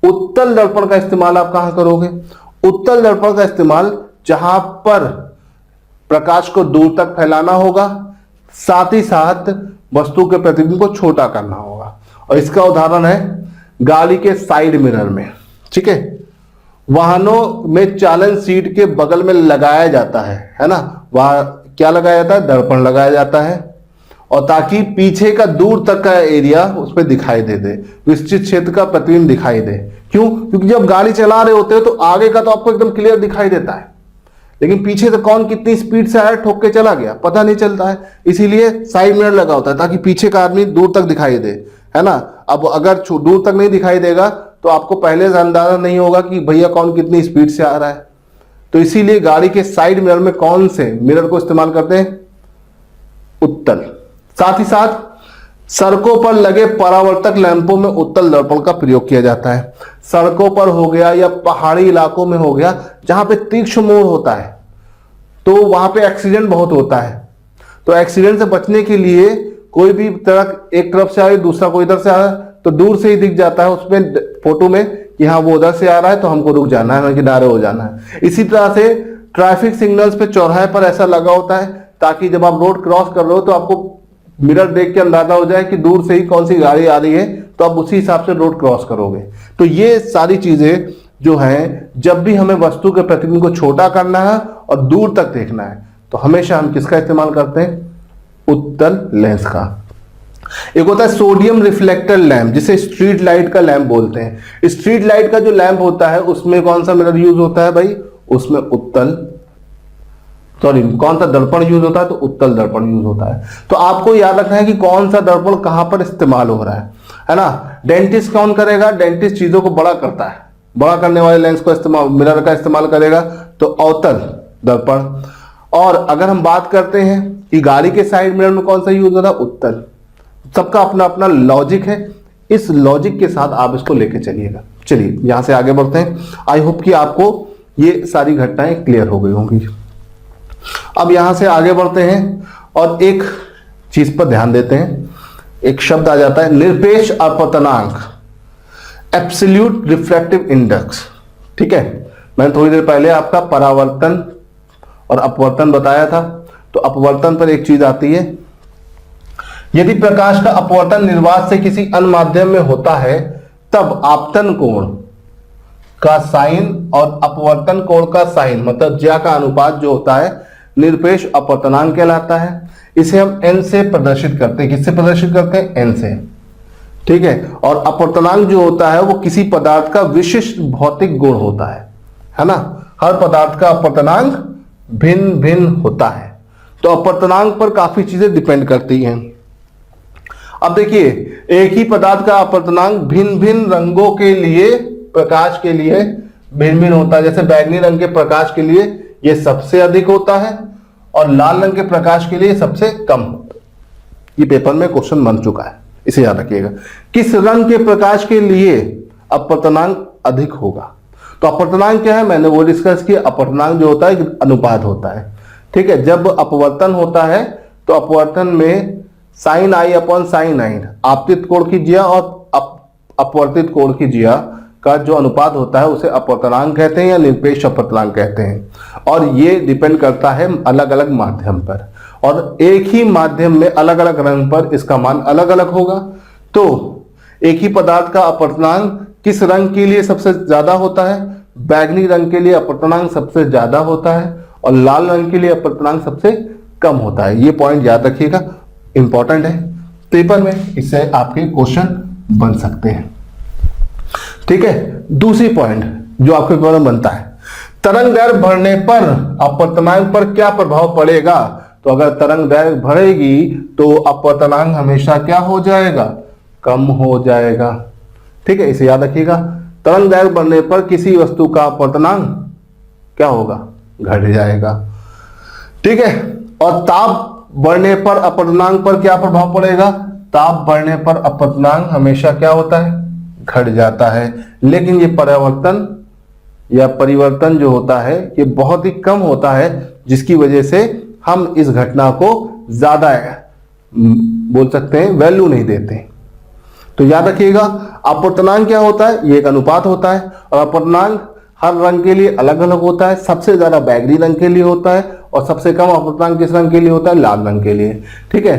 उत्तल दर्पण का इस्तेमाल आप कहां करोगे, उत्तल दर्पण का इस्तेमाल जहां पर प्रकाश को दूर तक फैलाना होगा, साथ ही साथ वस्तु के प्रतिबिंब को छोटा करना होगा। और इसका उदाहरण है गाड़ी के साइड मिरर में। ठीक है, वाहनों में चालन सीट के बगल में लगाया जाता है ना, वहां क्या लगाया जाता है, दर्पण लगाया जाता है, और ताकि पीछे का दूर तक का एरिया उस पर दिखाई दे, विस्तृत क्षेत्र का प्रतिबिंब दिखाई दे। क्यों, क्योंकि जब गाड़ी चला रहे होते हो तो आगे का तो आपको एकदम क्लियर दिखाई देता है, लेकिन पीछे से कौन कितनी स्पीड से आया, ठोक के चला गया, पता नहीं चलता है। इसीलिए साइड मिरर लगा होता है ताकि पीछे का आदमी दूर तक दिखाई दे, है ना। अब अगर दूर तक नहीं दिखाई देगा तो आपको पहले से अंदाजा नहीं होगा कि भैया कौन कितनी स्पीड से आ रहा है। तो इसीलिए गाड़ी के साइड मिरर में कौन से मिरर को इस्तेमाल करते हैं, उत्तल। साथ ही साथ सड़कों पर लगे परावर्तक लैंपों में उत्तल दर्पण का प्रयोग किया जाता है। सड़कों पर हो गया या पहाड़ी इलाकों में हो गया जहां पे तीक्ष्ण मोड़ होता है, तो वहां पे एक्सीडेंट बहुत होता है। तो एक्सीडेंट से बचने के लिए कोई भी ट्रक एक तरफ से आ रही दूसरा कोई इधर से आ रहा है तो दूर से ही दिख जाता है उसमें फोटो में कि हाँ वो उधर से आ रहा है तो हमको रुक जाना है, किनारे हो जाना है। इसी तरह से ट्रैफिक सिग्नल्स पे चौराहे पर ऐसा लगा होता है ताकि जब आप रोड क्रॉस कर रहे हो तो आपको मिरर देख के अंदाजा हो जाए कि दूर से ही कौन सी गाड़ी आ रही है, तो आप उसी हिसाब से रोड क्रॉस करोगे। तो ये सारी चीजें जो हैं, जब भी हमें वस्तु के प्रतिबिंब को छोटा करना है और दूर तक देखना है तो हमेशा हम किसका इस्तेमाल करते हैं? उत्तल लेंस का। एक होता है सोडियम रिफ्लेक्टर लैंप, जिसे स्ट्रीट लाइट का लैंप बोलते हैं। स्ट्रीट लाइट का जो लैंप होता है उसमें कौन सा मिरर यूज होता है भाई? उसमें कौन सा दर्पण यूज होता है? तो उत्तल दर्पण यूज होता है। तो आपको याद रखना है कि कौन सा दर्पण कहां पर इस्तेमाल हो रहा है ना। डेंटिस्ट कौन करेगा? डेंटिस्ट चीजों को बड़ा करता है, बड़ा करने वाले लेंस को इस्तेमाल, मिरर का इस्तेमाल करेगा तो अवतल दर्पण। और अगर हम बात करते हैं कि गाड़ी के साइड मिरर में कौन सा यूज हो रहा है? उत्तल। सबका अपना अपना लॉजिक है, इस लॉजिक के साथ आप इसको लेके चलिएगा। चलिए यहां से आगे बढ़ते हैं। आई होप कि आपको ये सारी घटनाएं क्लियर हो गई होंगी। अब यहां से आगे बढ़ते हैं और एक चीज पर ध्यान देते हैं। एक शब्द आ जाता है निरपेक्ष अपवर्तनांक, एब्सोल्यूट रिफ्रैक्टिव इंडेक्स। ठीक है, मैंने थोड़ी देर पहले आपका परावर्तन और अपवर्तन बताया था। तो अपवर्तन पर एक चीज आती है, यदि प्रकाश का अपवर्तन निर्वात से किसी अन्य माध्यम में होता है तब आपतन कोण का साइन और अपवर्तन कोण का साइन, मतलब ज्या का अनुपात जो होता है, निरपेक्ष अपवर्तनांक कहलाता है। इसे हम n से प्रदर्शित करते हैं। किससे प्रदर्शित करते हैं? n से। ठीक है, और अपवर्तनांक जो होता है वो किसी पदार्थ का विशिष्ट भौतिक गुण होता है ना। हर पदार्थ का अपवर्तनांक भिन्न भिन्न होता है। तो अपवर्तनांक पर काफी चीजें डिपेंड करती हैं। अब देखिए, एक ही पदार्थ का अपवर्तनांक भिन्न भिन्न रंगों के लिए, प्रकाश के लिए भिन्न भिन्न होता है। जैसे बैगनी रंग के प्रकाश के लिए ये सबसे अधिक होता है और लाल रंग के प्रकाश के लिए सबसे कम होता है। ये पेपर में क्वेश्चन बन चुका है, इसे याद रखिएगा। किस रंग के प्रकाश के लिए अपवर्तनांक अधिक होगा? तो अपवर्तनांक क्या है? मैंने वो डिस्कस किया। अपवर्तनांक जो होता है अनुपात होता है। ठीक है, जब अपवर्तन होता है तो अपवर्तन में साइन आई अपॉन साइन आई, आपतित कोण की जिया और अपवर्तित कोण की जिया का जो अनुपात होता है उसे अपवर्तनांक कहते हैं या निरपेक्ष अपवर्तनांक कहते हैं। और ये डिपेंड करता है अलग अलग माध्यम पर, और एक ही माध्यम में अलग अलग रंग पर इसका मान अलग अलग होगा। तो एक ही पदार्थ का अपवर्तनांक किस रंग के लिए सबसे ज्यादा होता है? बैगनी रंग के लिए अपवर्तनांक सबसे ज्यादा होता है और लाल रंग के लिए अपवर्तनांक सबसे कम होता है। ये पॉइंट याद रखिएगा, इंपॉर्टेंट है पेपर में, इससे आपके क्वेश्चन बन सकते हैं। ठीक है, दूसरी पॉइंट जो आपके पेपर में बनता है, तरंग दैर्घ्य बढ़ने पर अपवर्तनांक पर क्या प्रभाव पड़ेगा? तो अगर तरंग दैर्घ्य बढ़ेगी तो अपवर्तनांक हमेशा क्या हो जाएगा? कम हो जाएगा। ठीक है, इसे याद रखिएगा। तरंग दैर्घ्य बढ़ने पर किसी वस्तु का अपवर्तनांक क्या होगा? घट जाएगा। ठीक है, और ताप बढ़ने पर अपवर्तनांक पर क्या प्रभाव पड़ेगा? ताप बढ़ने पर अपवर्तनांक हमेशा क्या होता है? घट जाता है। लेकिन ये परावर्तन या परिवर्तन जो होता है ये बहुत ही कम होता है, जिसकी वजह से हम इस घटना को ज्यादा बोल सकते हैं वैल्यू नहीं देते। तो याद रखिएगा, अपवर्तनांक क्या होता है? ये एक अनुपात होता है और अपवर्तनांक हर रंग के लिए अलग अलग होता है। सबसे ज्यादा बैगनी रंग के लिए होता है और सबसे कम अपवर्तनांक किस रंग के लिए होता है? लाल रंग के लिए। ठीक है,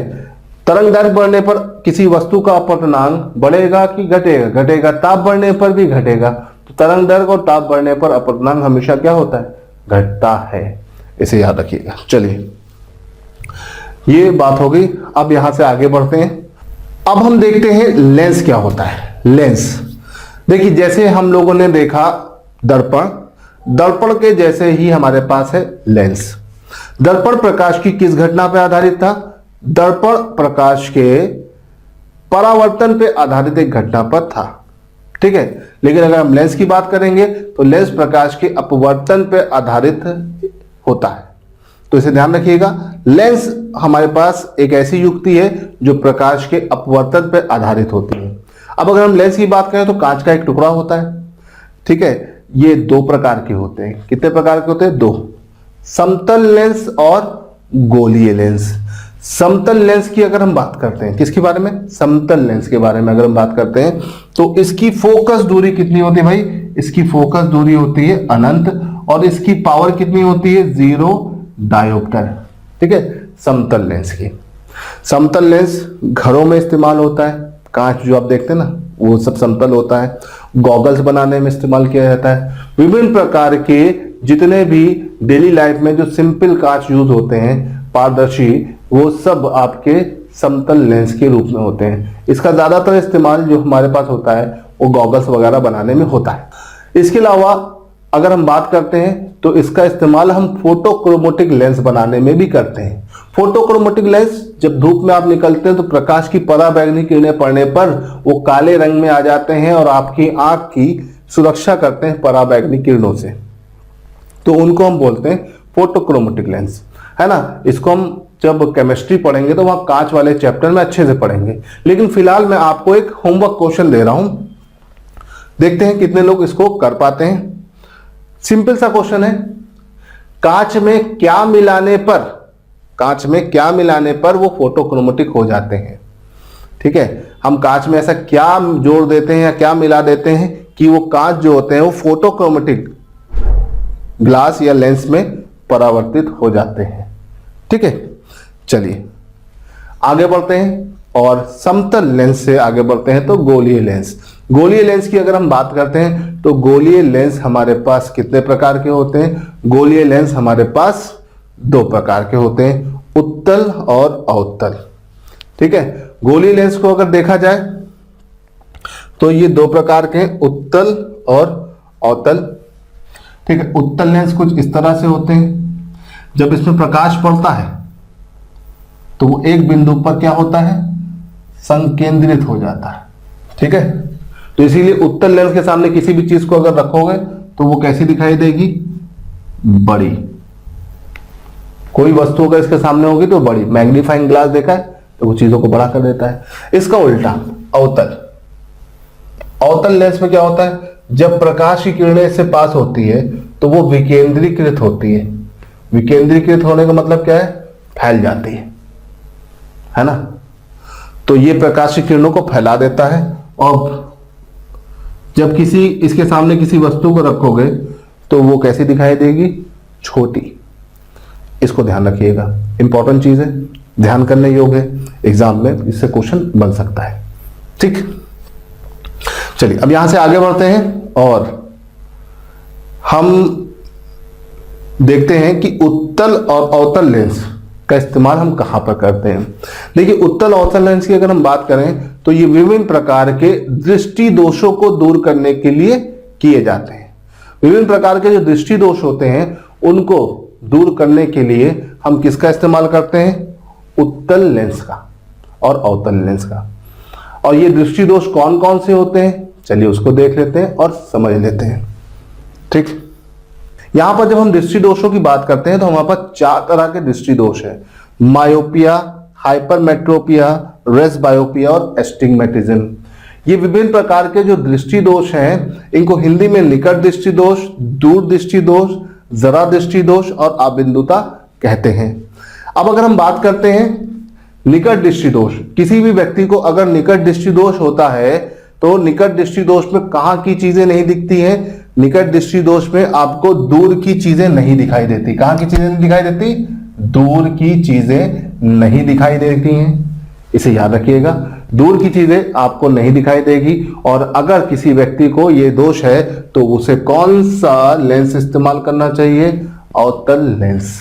तरंग दैर्घ्य बढ़ने पर किसी वस्तु का अपवर्तनांक बढ़ेगा कि घटेगा? घटेगा। ताप बढ़ने पर भी घटेगा। तो तरंग दैर्घ्य और ताप बढ़ने पर अपवर्तनांक हमेशा क्या होता है? घटता है। इसे याद रखिएगा। चलिए, ये बात हो गई। अब यहां से आगे बढ़ते हैं। अब हम देखते हैं लेंस क्या होता है। लेंस देखिए, जैसे हम लोगों ने देखा दर्पण, दर्पण के जैसे ही हमारे पास है लेंस। दर्पण प्रकाश की किस घटना पर आधारित था? दर्पण प्रकाश के परावर्तन पे आधारित एक घटना पर था। ठीक है, लेकिन अगर हम लेंस की बात करेंगे तो लेंस प्रकाश के अपवर्तन पे आधारित होता है। तो इसे ध्यान रखिएगा, लेंस हमारे पास एक ऐसी युक्ति है जो प्रकाश के अपवर्तन पे आधारित होती है। अब अगर हम लेंस की बात करें तो कांच का एक टुकड़ा होता है। ठीक है, ये दो प्रकार के होते हैं। कितने प्रकार के होते हैं? दो, समतल लेंस और गोलीय लेंस। समतल लेंस की अगर हम बात करते हैं, किसके बारे में, समतल लेंस के बारे में अगर हम बात करते हैं, तो इसकी फोकस दूरी कितनी होती है भाई, इसकी फोकस दूरी होती है अनंत, और इसकी पावर कितनी होती है, 0 डायोप्टर। ठीक है, समतल लेंस की। समतल लेंस घरों में इस्तेमाल होता है, कांच जो आप देखते हैं ना वो सब समतल होता है। गॉगल्स बनाने में इस्तेमाल किया जाता है। विभिन्न प्रकार के जितने भी डेली लाइफ में जो सिंपल कांच यूज होते हैं पारदर्शी, वो सब आपके समतल लेंस के रूप में होते हैं। इसका ज्यादातर इस्तेमाल जो हमारे पास होता है वो गॉगल्स वगैरह बनाने में होता है। इसके अलावा अगर हम बात करते हैं तो इसका इस्तेमाल हम फोटोक्रोमेटिक लेंस बनाने में भी करते हैं। फोटोक्रोमेटिक लेंस जब धूप में आप निकलते हैं तो प्रकाश की पराबैंगनी किरणें पड़ने पर वो काले रंग में आ जाते हैं और आपकी आंख की सुरक्षा करते हैं पराबैंगनी किरणों से, तो उनको हम बोलते हैं फोटोक्रोमेटिक लेंस, है ना। इसको हम जब केमिस्ट्री पढ़ेंगे तो वहां कांच वाले चैप्टर में अच्छे से पढ़ेंगे, लेकिन फिलहाल मैं आपको एक होमवर्क क्वेश्चन दे रहा हूं, देखते हैं कितने लोग इसको कर पाते हैं। सिंपल सा क्वेश्चन है, कांच में क्या मिलाने पर, कांच में क्या मिलाने पर वो फोटोक्रोमेटिक हो जाते हैं। ठीक है, हम कांच में ऐसा क्या जोड़ देते हैं या क्या मिला देते हैं कि वो कांच जो होते हैं वो फोटोक्रोमेटिक ग्लास या लेंस में परावर्तित हो जाते हैं। ठीक है, चलिए आगे बढ़ते हैं और समतल लेंस से आगे बढ़ते हैं तो गोलीय लेंस। गोलीय लेंस की अगर हम बात करते हैं तो गोलीय लेंस हमारे पास कितने प्रकार के होते हैं, गोलीय लेंस हमारे पास 2 प्रकार के होते हैं, उत्तल और अवतल। ठीक है, गोलीय लेंस को अगर देखा जाए तो ये 2 प्रकार के हैं, उत्तल और अवतल। ठीक है, उत्तल लेंस कुछ इस तरह से होते हैं, जब इसमें प्रकाश पड़ता है तो वो एक बिंदु पर क्या होता है, संकेंद्रित हो जाता है। ठीक है, तो इसीलिए उत्तल लेंस के सामने किसी भी चीज को अगर रखोगे तो वो कैसी दिखाई देगी, बड़ी। कोई वस्तु अगर इसके सामने होगी तो बड़ी, मैग्नीफाइंग ग्लास देखा है तो वो चीजों को बड़ा कर देता है। इसका उल्टा अवतल, अवतल लेंस में क्या होता है, जब प्रकाश की किरणें इससे पास होती है तो वो विकेंद्रीकृत होती है। विकेंद्रीकृत होने का मतलब क्या है, फैल जाती है ना। तो ये प्रकाश की किरणों को फैला देता है, और जब किसी इसके सामने किसी वस्तु को रखोगे तो वो कैसी दिखाई देगी, छोटी। इसको ध्यान रखिएगा, इंपॉर्टेंट चीज है, ध्यान करने योग्य है, एग्जाम में इससे क्वेश्चन बन सकता है। ठीक, चलिए अब यहां से आगे बढ़ते हैं और हम देखते हैं कि उत्तल और अवतल लेंस का इस्तेमाल हम कहां पर करते हैं। देखिए, उत्तल अवतल लेंस की अगर हम बात करें तो ये विभिन्न प्रकार के दृष्टि दोषों को दूर करने के लिए किए जाते हैं। विभिन्न प्रकार के जो दृष्टि दोष होते हैं उनको दूर करने के लिए हम किसका इस्तेमाल करते हैं, उत्तल लेंस का और अवतल लेंस का। और ये दृष्टि दोष कौन कौन से होते हैं, चलिए उसको देख लेते हैं और समझ लेते हैं। ठीक, यहां पर जब हम दृष्टि दोषों की बात करते हैं तो हमारे पास 4 तरह के दृष्टि दोष है, मायोपिया, हाइपरमेट्रोपिया, रेस बायोपिया और एस्टिग्मेटिज्म। ये विभिन्न प्रकार के जो दृष्टि दोष हैं इनको हिंदी में निकट दृष्टि दोष, दूर दृष्टि दोष, जरा दृष्टि दोष और अबिंदुता कहते हैं। अब अगर हम बात करते हैं निकट दृष्टि दोष, किसी भी व्यक्ति को अगर निकट दृष्टि दोष होता है तो निकट दृष्टि दोष में कहां की चीजें नहीं दिखती हैं, निकट दृष्टि दोष में आपको दूर की चीजें नहीं दिखाई देती। कहां की चीजें नहीं दिखाई देती, दूर की चीजें नहीं दिखाई देती हैं, इसे याद रखिएगा, दूर की चीजें आपको नहीं दिखाई देगी। और अगर किसी व्यक्ति को यह दोष है तो उसे कौन सा लेंस इस्तेमाल करना चाहिए, अवतल लेंस।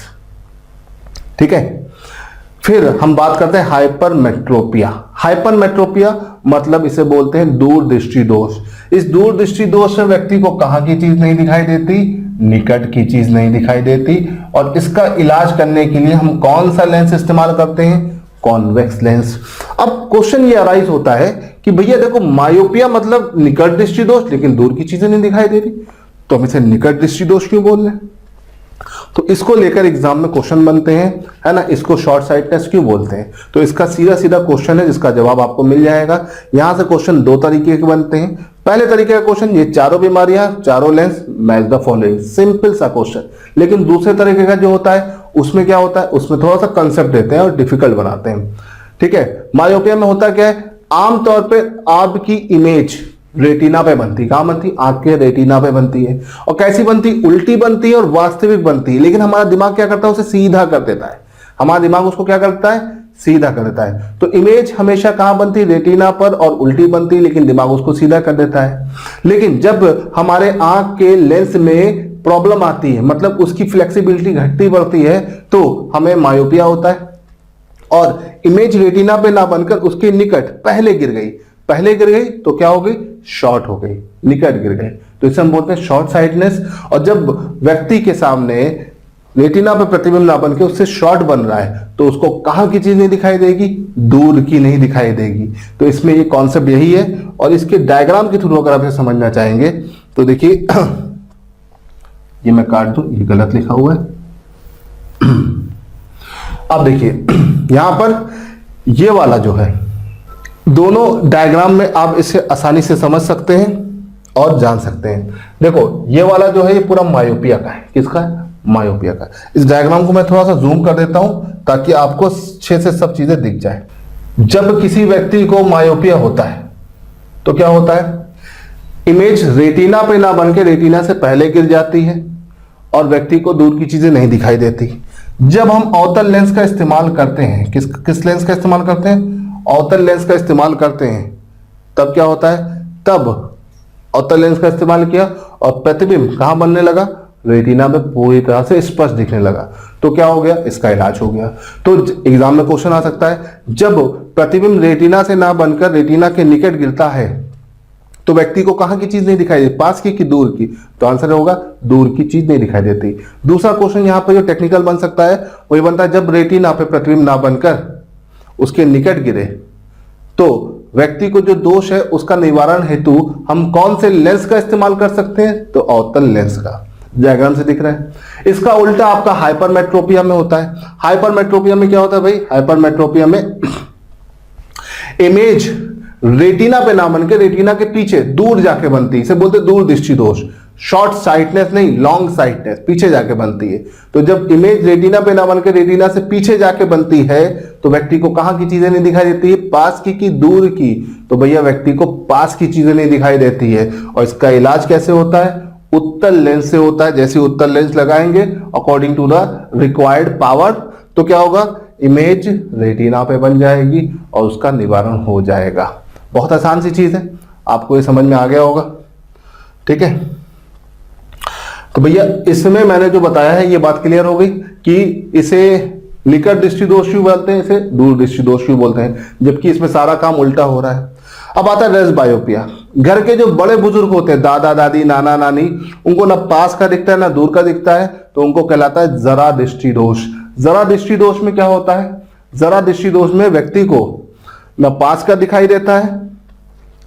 ठीक है, फिर हम बात करते हैं हाइपरमेट्रोपिया। हाइपरमेट्रोपिया मतलब इसे बोलते हैं दूर दृष्टि दोष। इस दूर दृष्टि दोष में व्यक्ति को कहां की चीज नहीं दिखाई देती, निकट की चीज नहीं दिखाई देती। और इसका इलाज करने के लिए हम कौन सा लेंस इस्तेमाल करते हैं, कॉन्वेक्स लेंस। अब क्वेश्चन ये अराइज होता है कि भैया देखो, मायोपिया मतलब निकट दृष्टि दोष, लेकिन दूर की चीजें नहीं दिखाई दे रही, तो हम इसे निकट दृष्टि दोष क्यों बोल रहे हैं। तो इसको लेकर एग्जाम में क्वेश्चन बनते हैं, है ना। इसको शॉर्ट साइटनेस क्यों बोलते हैं, तो इसका सीधा सीधा क्वेश्चन है जिसका जवाब आपको मिल जाएगा। यहां से क्वेश्चन 2 तरीके के बनते हैं। पहले तरीके का क्वेश्चन, ये चारों बीमारियां, चारों lens, match the following, simple सा क्वेश्चन। लेकिन दूसरे तरीके का जो होता है उसमें क्या होता है, उसमें थोड़ा सा कंसेप्ट देते हैं और डिफिकल्ट बनाते हैं। ठीक है, मायोपिया में होता क्या है, आमतौर पे आपकी इमेज रेटिना पे बनती है। कहां बनती है? आंख के रेटिना पे बनती है। और कैसी बनती? उल्टी बनती है और वास्तविक बनती है। लेकिन हमारा दिमाग क्या करता है, उसे सीधा कर देता है। हमारा दिमाग उसको क्या करता है? सीधा कर देता है। तो इमेज हमेशा कहां बनती है? रेटिना पर, और उल्टी बनती है, लेकिन दिमाग उसको सीधा कर देता है। लेकिन जब हमारे आंख के लेंस में प्रॉब्लम आती है, मतलब उसकी फ्लेक्सिबिलिटी घटती बढ़ती है, तो हमें मायोपिया होता है। और इमेज रेटिना पे ना बनकर उसके निकट पहले गिर गई तो क्या हो गई? शॉर्ट हो गई, निकट गिर गए, तो इसे हम बोलते हैं शॉर्ट साइटनेस। और जब व्यक्ति के सामने रेटिना पे प्रतिबिंब ना बनकर उससे शॉर्ट बन रहा है, तो उसको कहां की चीज नहीं दिखाई देगी? दूर की नहीं दिखाई देगी। तो इसमें ये कॉन्सेप्ट यही है। और इसके डायग्राम के थ्रू अगर आप इसे समझना चाहेंगे तो देखिए, ये मैं काट दूं, ये गलत लिखा हुआ है। अब देखिए यहां पर ये वाला जो है, दोनों डायग्राम में आप इसे आसानी से समझ सकते हैं और जान सकते हैं। देखो ये वाला जो है, ये पूरा मायोपिया का है। किसका है? मायोपिया का। इस डायग्राम को मैं थोड़ा सा जूम कर देता हूं ताकि आपको अच्छे से सब चीजें दिख जाए। जब किसी व्यक्ति को मायोपिया होता है तो क्या होता है? इमेज रेटिना पे ना बनके रेटिना से पहले गिर जाती है और व्यक्ति को दूर की चीजें नहीं दिखाई देती। जब हम अवतल लेंस का इस्तेमाल करते हैं, किस लेंस का इस्तेमाल करते हैं? अवतल लेंस का इस्तेमाल करते हैं, तब क्या होता है? तब अवतल लेंस का इस्तेमाल किया और प्रतिबिंब कहां बनने लगा? रेटिना में पूरी तरह से स्पष्ट दिखने लगा। तो क्या हो गया? इसका इलाज हो गया। तो एग्जाम में क्वेश्चन आ सकता है, जब प्रतिबिंब रेटिना से ना बनकर रेटिना के निकट गिरता है तो व्यक्ति को कहां की चीज नहीं दिखाई देती? पास की कि दूर की? तो आंसर होगा दूर की चीज नहीं दिखाई देती। दूसरा क्वेश्चन यहां पर जो टेक्निकल बन सकता है वही बनता है, जब रेटिना पे प्रतिबिंब ना बनकर उसके निकट गिरे तो व्यक्ति को जो दोष है उसका निवारण हेतु हम कौन से लेंस का इस्तेमाल कर सकते हैं? तो अवतल लेंस का। डायग्राम से दिख रहा है। इसका उल्टा आपका हाइपरमेट्रोपिया में होता है। हाइपरमेट्रोपिया में क्या होता है भाई? हाइपरमेट्रोपिया में इमेज रेटिना पे ना बनकर रेटिना के पीछे दूर जाके बनती है। इसे बोलते हैं दूर दृष्टि दोष। शॉर्ट साइटनेस नहीं, लॉन्ग साइटनेस, पीछे जाके बनती है। तो जब इमेज रेटिना पे ना बनकर रेटिना से पीछे जाके बनती है तो व्यक्ति को कहां की चीजें नहीं दिखाई देती है? पास की कि दूर की? तो भैया व्यक्ति को पास की चीजें नहीं दिखाई देती है। और इसका इलाज कैसे होता है? उत्तल लेंस से होता है। जैसे उत्तल लेंस लगाएंगे according to the required power, तो क्या होगा? इमेज रेटिना पे बन जाएगी और उसका निवारण हो जाएगा। बहुत आसान सी चीज है, आपको ये समझ में आ गया होगा। ठीक है, तो भैया इसमें मैंने जो बताया है ये बात क्लियर हो गई कि इसे निकट दृष्टि दोष भी बोलते हैं, इसे दूर दृष्टि दोष भी बोलते हैं, जबकि इसमें सारा काम उल्टा हो रहा है। अब आता है रेस बायोपिया। घर के जो बड़े बुजुर्ग होते हैं, दादा दादी, नाना नानी, उनको ना पास का दिखता है ना दूर का दिखता है, तो उनको कहलाता है जरा दृष्टि दोष। जरा दृष्टि दोष में क्या होता है? जरा दृष्टि दोष में व्यक्ति को ना पास का दिखाई देता है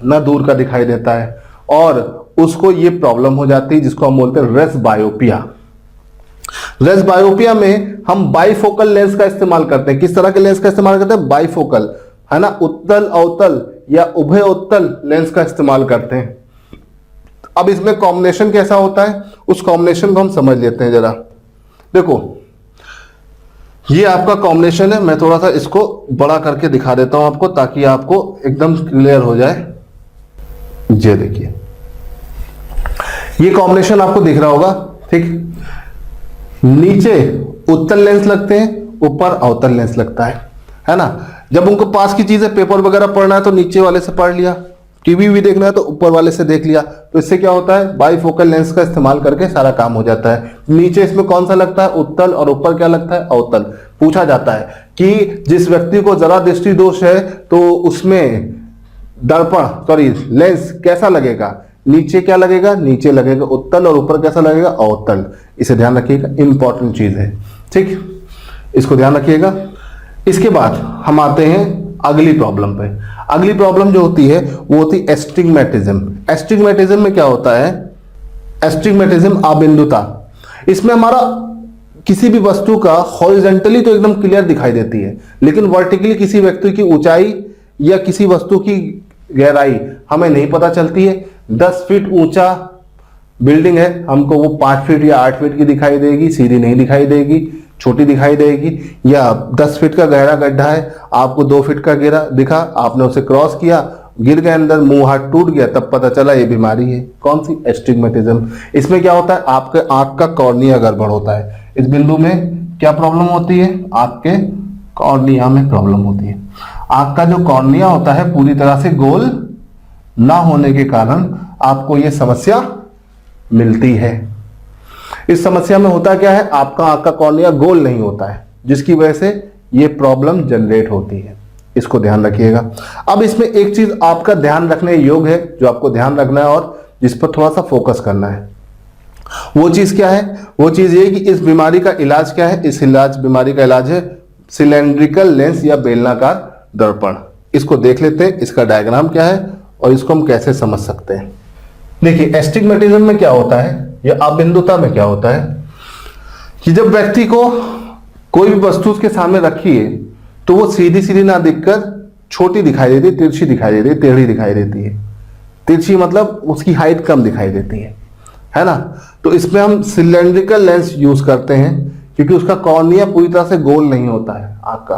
ना दूर का दिखाई देता है, और उसको ये प्रॉब्लम हो जाती है जिसको हम बोलते हैं रेस बायोपिया। रेस बायोपिया में हम बाइफोकल लेंस का इस्तेमाल करते हैं। किस तरह के लेंस का इस्तेमाल करते हैं? बाइफोकल, है ना, उत्तल अवतल या उभय उत्तल लेंस का इस्तेमाल करते हैं। अब इसमें कॉम्बिनेशन कैसा होता है, उस कॉम्बिनेशन को हम समझ लेते हैं जरा। देखो ये आपका कॉम्बिनेशन है, मैं थोड़ा सा इसको बड़ा करके दिखा देता हूं आपको ताकि आपको एकदम क्लियर हो जाए। ये देखिए ये कॉम्बिनेशन आपको दिख रहा होगा। ठीक, नीचे उत्तल लेंस लगते हैं, ऊपर अवतल लेंस लगता है ना। जब उनको पास की चीजें पेपर वगैरह पढ़ना है तो नीचे वाले से पढ़ लिया, टीवी भी देखना है तो ऊपर वाले से देख लिया। तो इससे क्या होता है? बाइफोकल लेंस का इस्तेमाल करके सारा काम हो जाता है। नीचे इसमें कौन सा लगता है? उत्तल, और ऊपर क्या लगता है? अवतल। पूछा जाता है कि जिस व्यक्ति को जरा दृष्टि दोष है तो उसमें लेंस कैसा लगेगा? नीचे क्या लगेगा? नीचे लगेगा उत्तल, और ऊपर कैसा लगेगा? अवतल। इसे ध्यान रखिएगा, इंपॉर्टेंट चीज है। ठीक, इसको ध्यान रखिएगा। इसके बाद हम आते हैं अगली प्रॉब्लम पे। अगली प्रॉब्लम जो होती है वो होती है एस्टिग्मेटिज्म। एस्टिग्मेटिज्म में क्या होता है? एस्टिग्मेटिज्म अबिंदुता। इसमें हमारा किसी भी वस्तु का हॉरिजॉन्टली तो एकदम क्लियर दिखाई देती है, लेकिन वर्टिकली किसी व्यक्ति की ऊंचाई या किसी वस्तु की गहराई हमें नहीं पता चलती है। 10 फीट ऊंचा बिल्डिंग है, हमको वो 5 फीट या 8 फीट की दिखाई देगी, सीधी नहीं दिखाई देगी। छोटी दिखाई देगी, या 10 फीट का गहरा गड्ढा है, आपको 2 फीट का गिरा दिखा, आपने उसे क्रॉस किया, गिर गए अंदर, मुंह हाथ टूट गया, तब पता चला ये बीमारी है। कौन सी? एस्टिग्मेटिज्म। इसमें क्या होता है? आपके आंख का कॉर्निया गड़बड़ होता है। इस बिंदु में क्या प्रॉब्लम होती है? आपके कॉर्निया में प्रॉब्लम होती है। आंख का जो कॉर्निया होता है पूरी तरह से गोल ना होने के कारण आपको यह समस्या मिलती है। इस समस्या में होता क्या है? आपका आंख का कॉर्निया गोल नहीं होता है, जिसकी वजह से यह प्रॉब्लम जनरेट होती है। इसको ध्यान रखिएगा। अब इसमें एक चीज आपका ध्यान रखने योग्य है, जो आपको ध्यान रखना है और जिस पर थोड़ा सा फोकस करना है, वो चीज क्या है? वो चीज ये कि इस बीमारी का इलाज क्या है? इस बीमारी का इलाज है सिलेंड्रिकल लेंस या बेलनाकार दर्पण। इसको देख लेते हैं, इसका डायग्राम क्या है और इसको हम कैसे समझ सकते हैं। देखिए, एस्टिग्मेटिज्म में क्या होता है या अबिंदुता में क्या होता है कि जब व्यक्ति को कोई भी वस्तु उसके सामने रखी है तो वो सीधी सीधी ना दिखकर छोटी दिखाई देती है, तिरछी दिखाई देती है, टेढ़ी दिखाई देती है। तिरछी मतलब उसकी हाइट कम दिखाई देती है ना। तो इसमें हम सिलेंड्रिकल लेंस यूज करते हैं क्योंकि उसका कॉर्निया पूरी तरह से गोल नहीं होता है आंख का,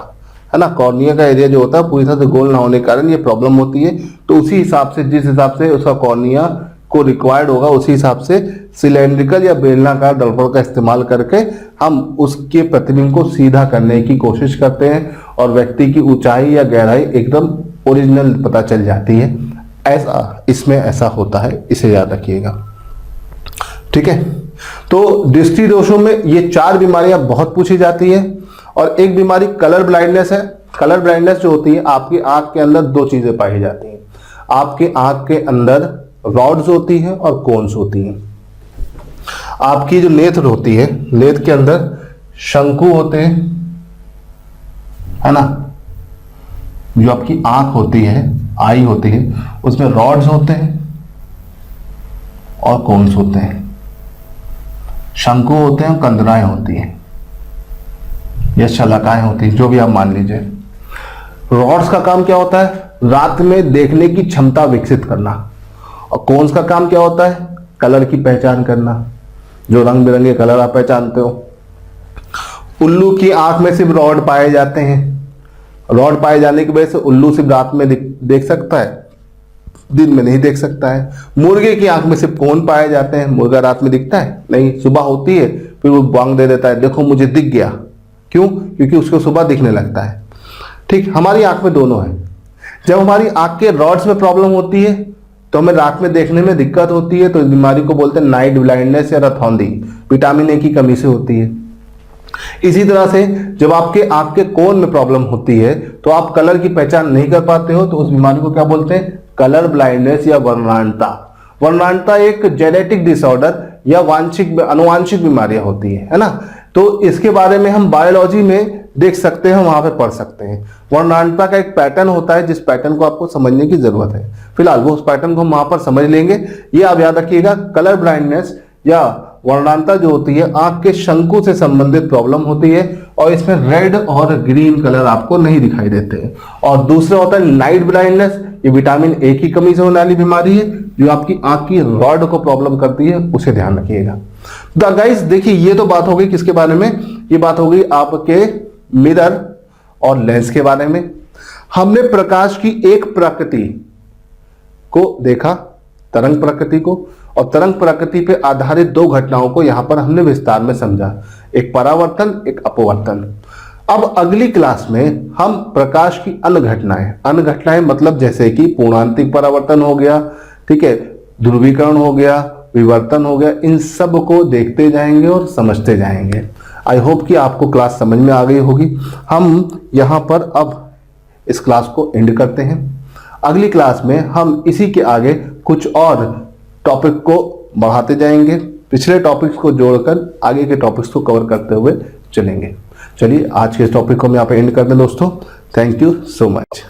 है ना। कॉर्निया का एरिया जो होता है पूरी तरह से गोल ना होने के कारण ये प्रॉब्लम होती है। तो उसी हिसाब से, जिस हिसाब से उसका कॉर्निया को रिक्वायर्ड होगा, उसी हिसाब से सिलेंड्रिकल या बेलनाकार दर्पण का इस्तेमाल करके हम उसके प्रतिबिंब को सीधा करने की कोशिश करते हैं और व्यक्ति की ऊंचाई या गहराई एकदम ओरिजिनल पता चल जाती है। ऐसा इसमें ऐसा होता है, इसे याद रखिएगा, ठीक है। तो दृष्टि दोषों में ये 4 बीमारियां बहुत पूछी जाती है और एक बीमारी कलर ब्लाइंडनेस है। कलर ब्लाइंडनेस जो होती है, आपकी आंख के अंदर 2 चीजें पाई जाती हैं। आपके आंख के अंदर रॉड्स होती हैं और कोन्स होती हैं। आपकी जो नेत्र होती है, नेत्र के अंदर शंकु होते हैं, है ना। जो आपकी आंख होती है, आई होती है, उसमें रॉड्स होते हैं और कोन्स होते हैं। शंकु होते हैं, कंदराएं होती हैं या शलाकाएं होती हैं, जो भी आप मान लीजिए। रॉड्स का काम क्या होता है? रात में देखने की क्षमता विकसित करना। और कोन्स का काम क्या होता है? कलर की पहचान करना, जो रंग बिरंगे कलर आप पहचानते हो। उल्लू की आंख में सिर्फ रॉड पाए जाते हैं। रॉड पाए जाने की वजह से उल्लू सिर्फ रात में देख सकता है, दिन में नहीं देख सकता है। मुर्गे की आंख में सिर्फ कोन पाए जाते हैं। मुर्गा रात में दिखता है नहीं, सुबह होती है फिर वो बांग दे देता है, देखो मुझे दिख गया। क्यों? क्योंकि उसको सुबह दिखने लगता है। ठीक, हमारी आंख में दोनों है। जब हमारी आंख के रॉड्स में प्रॉब्लम होती है तो हमें रात में देखने में दिक्कत होती है, तो इस बीमारी को बोलते हैं नाइट ब्लाइंडनेस या रथौंधी। विटामिन ए की कमी से होती है। इसी तरह से जब आपके आंख के कोन में प्रॉब्लम होती है तो आप कलर की पहचान नहीं कर पाते हो, तो उस बीमारी को क्या बोलते हैं? कलर ब्लाइंडनेस या वर्णांधता। वर्णांधता एक जेनेटिक डिसऑर्डर या अनुवांशिक बीमारियां होती है ना। तो इसके बारे में हम बायोलॉजी में देख सकते हैं, वहां पे पढ़ सकते हैं। वर्णांधता का एक पैटर्न होता है, जिस पैटर्न को आपको समझने की जरूरत है। फिलहाल वो उस पैटर्न को हम वहां पर समझ लेंगे। ये आप याद रखिएगा, कलर ब्लाइंडनेस या वर्णांधता जो होती है आंख के शंकु से संबंधित प्रॉब्लम होती है और इसमें रेड और ग्रीन कलर आपको नहीं दिखाई देते। और दूसरा होता है नाइट ब्लाइंडनेस। ये विटामिन ए की कमी से होने वाली बीमारी है जो आपकी आंख की रॉड को प्रॉब्लम करती है, उसे ध्यान रखिएगा। तो गाइस देखिए, ये तो बात हो गई किसके बारे में? ये बात हो गई आपके मिरर और लेंस के बारे में। हमने प्रकाश की एक प्रकृति को देखा, तरंग प्रकृति को, और तरंग प्रकृति पे आधारित 2 घटनाओं को यहां पर हमने विस्तार में समझा, एक परावर्तन, एक अपवर्तन। अब अगली क्लास में हम प्रकाश की अन्य घटनाएं मतलब जैसे कि पूर्णांतिक परावर्तन हो गया, ठीक है, ध्रुवीकरण हो गया, विवर्तन हो गया, इन सब को देखते जाएंगे और समझते जाएंगे। आई होप कि आपको क्लास समझ में आ गई होगी। हम यहां पर अब इस क्लास को एंड करते हैं। अगली क्लास में हम इसी के आगे कुछ और टॉपिक को बढ़ाते जाएंगे, पिछले टॉपिक्स को जोड़कर आगे के टॉपिक्स को कवर करते हुए चलेंगे। चलिए आज के इस टॉपिक को हम यहाँ पे एंड कर दें दोस्तों। Thank you so much.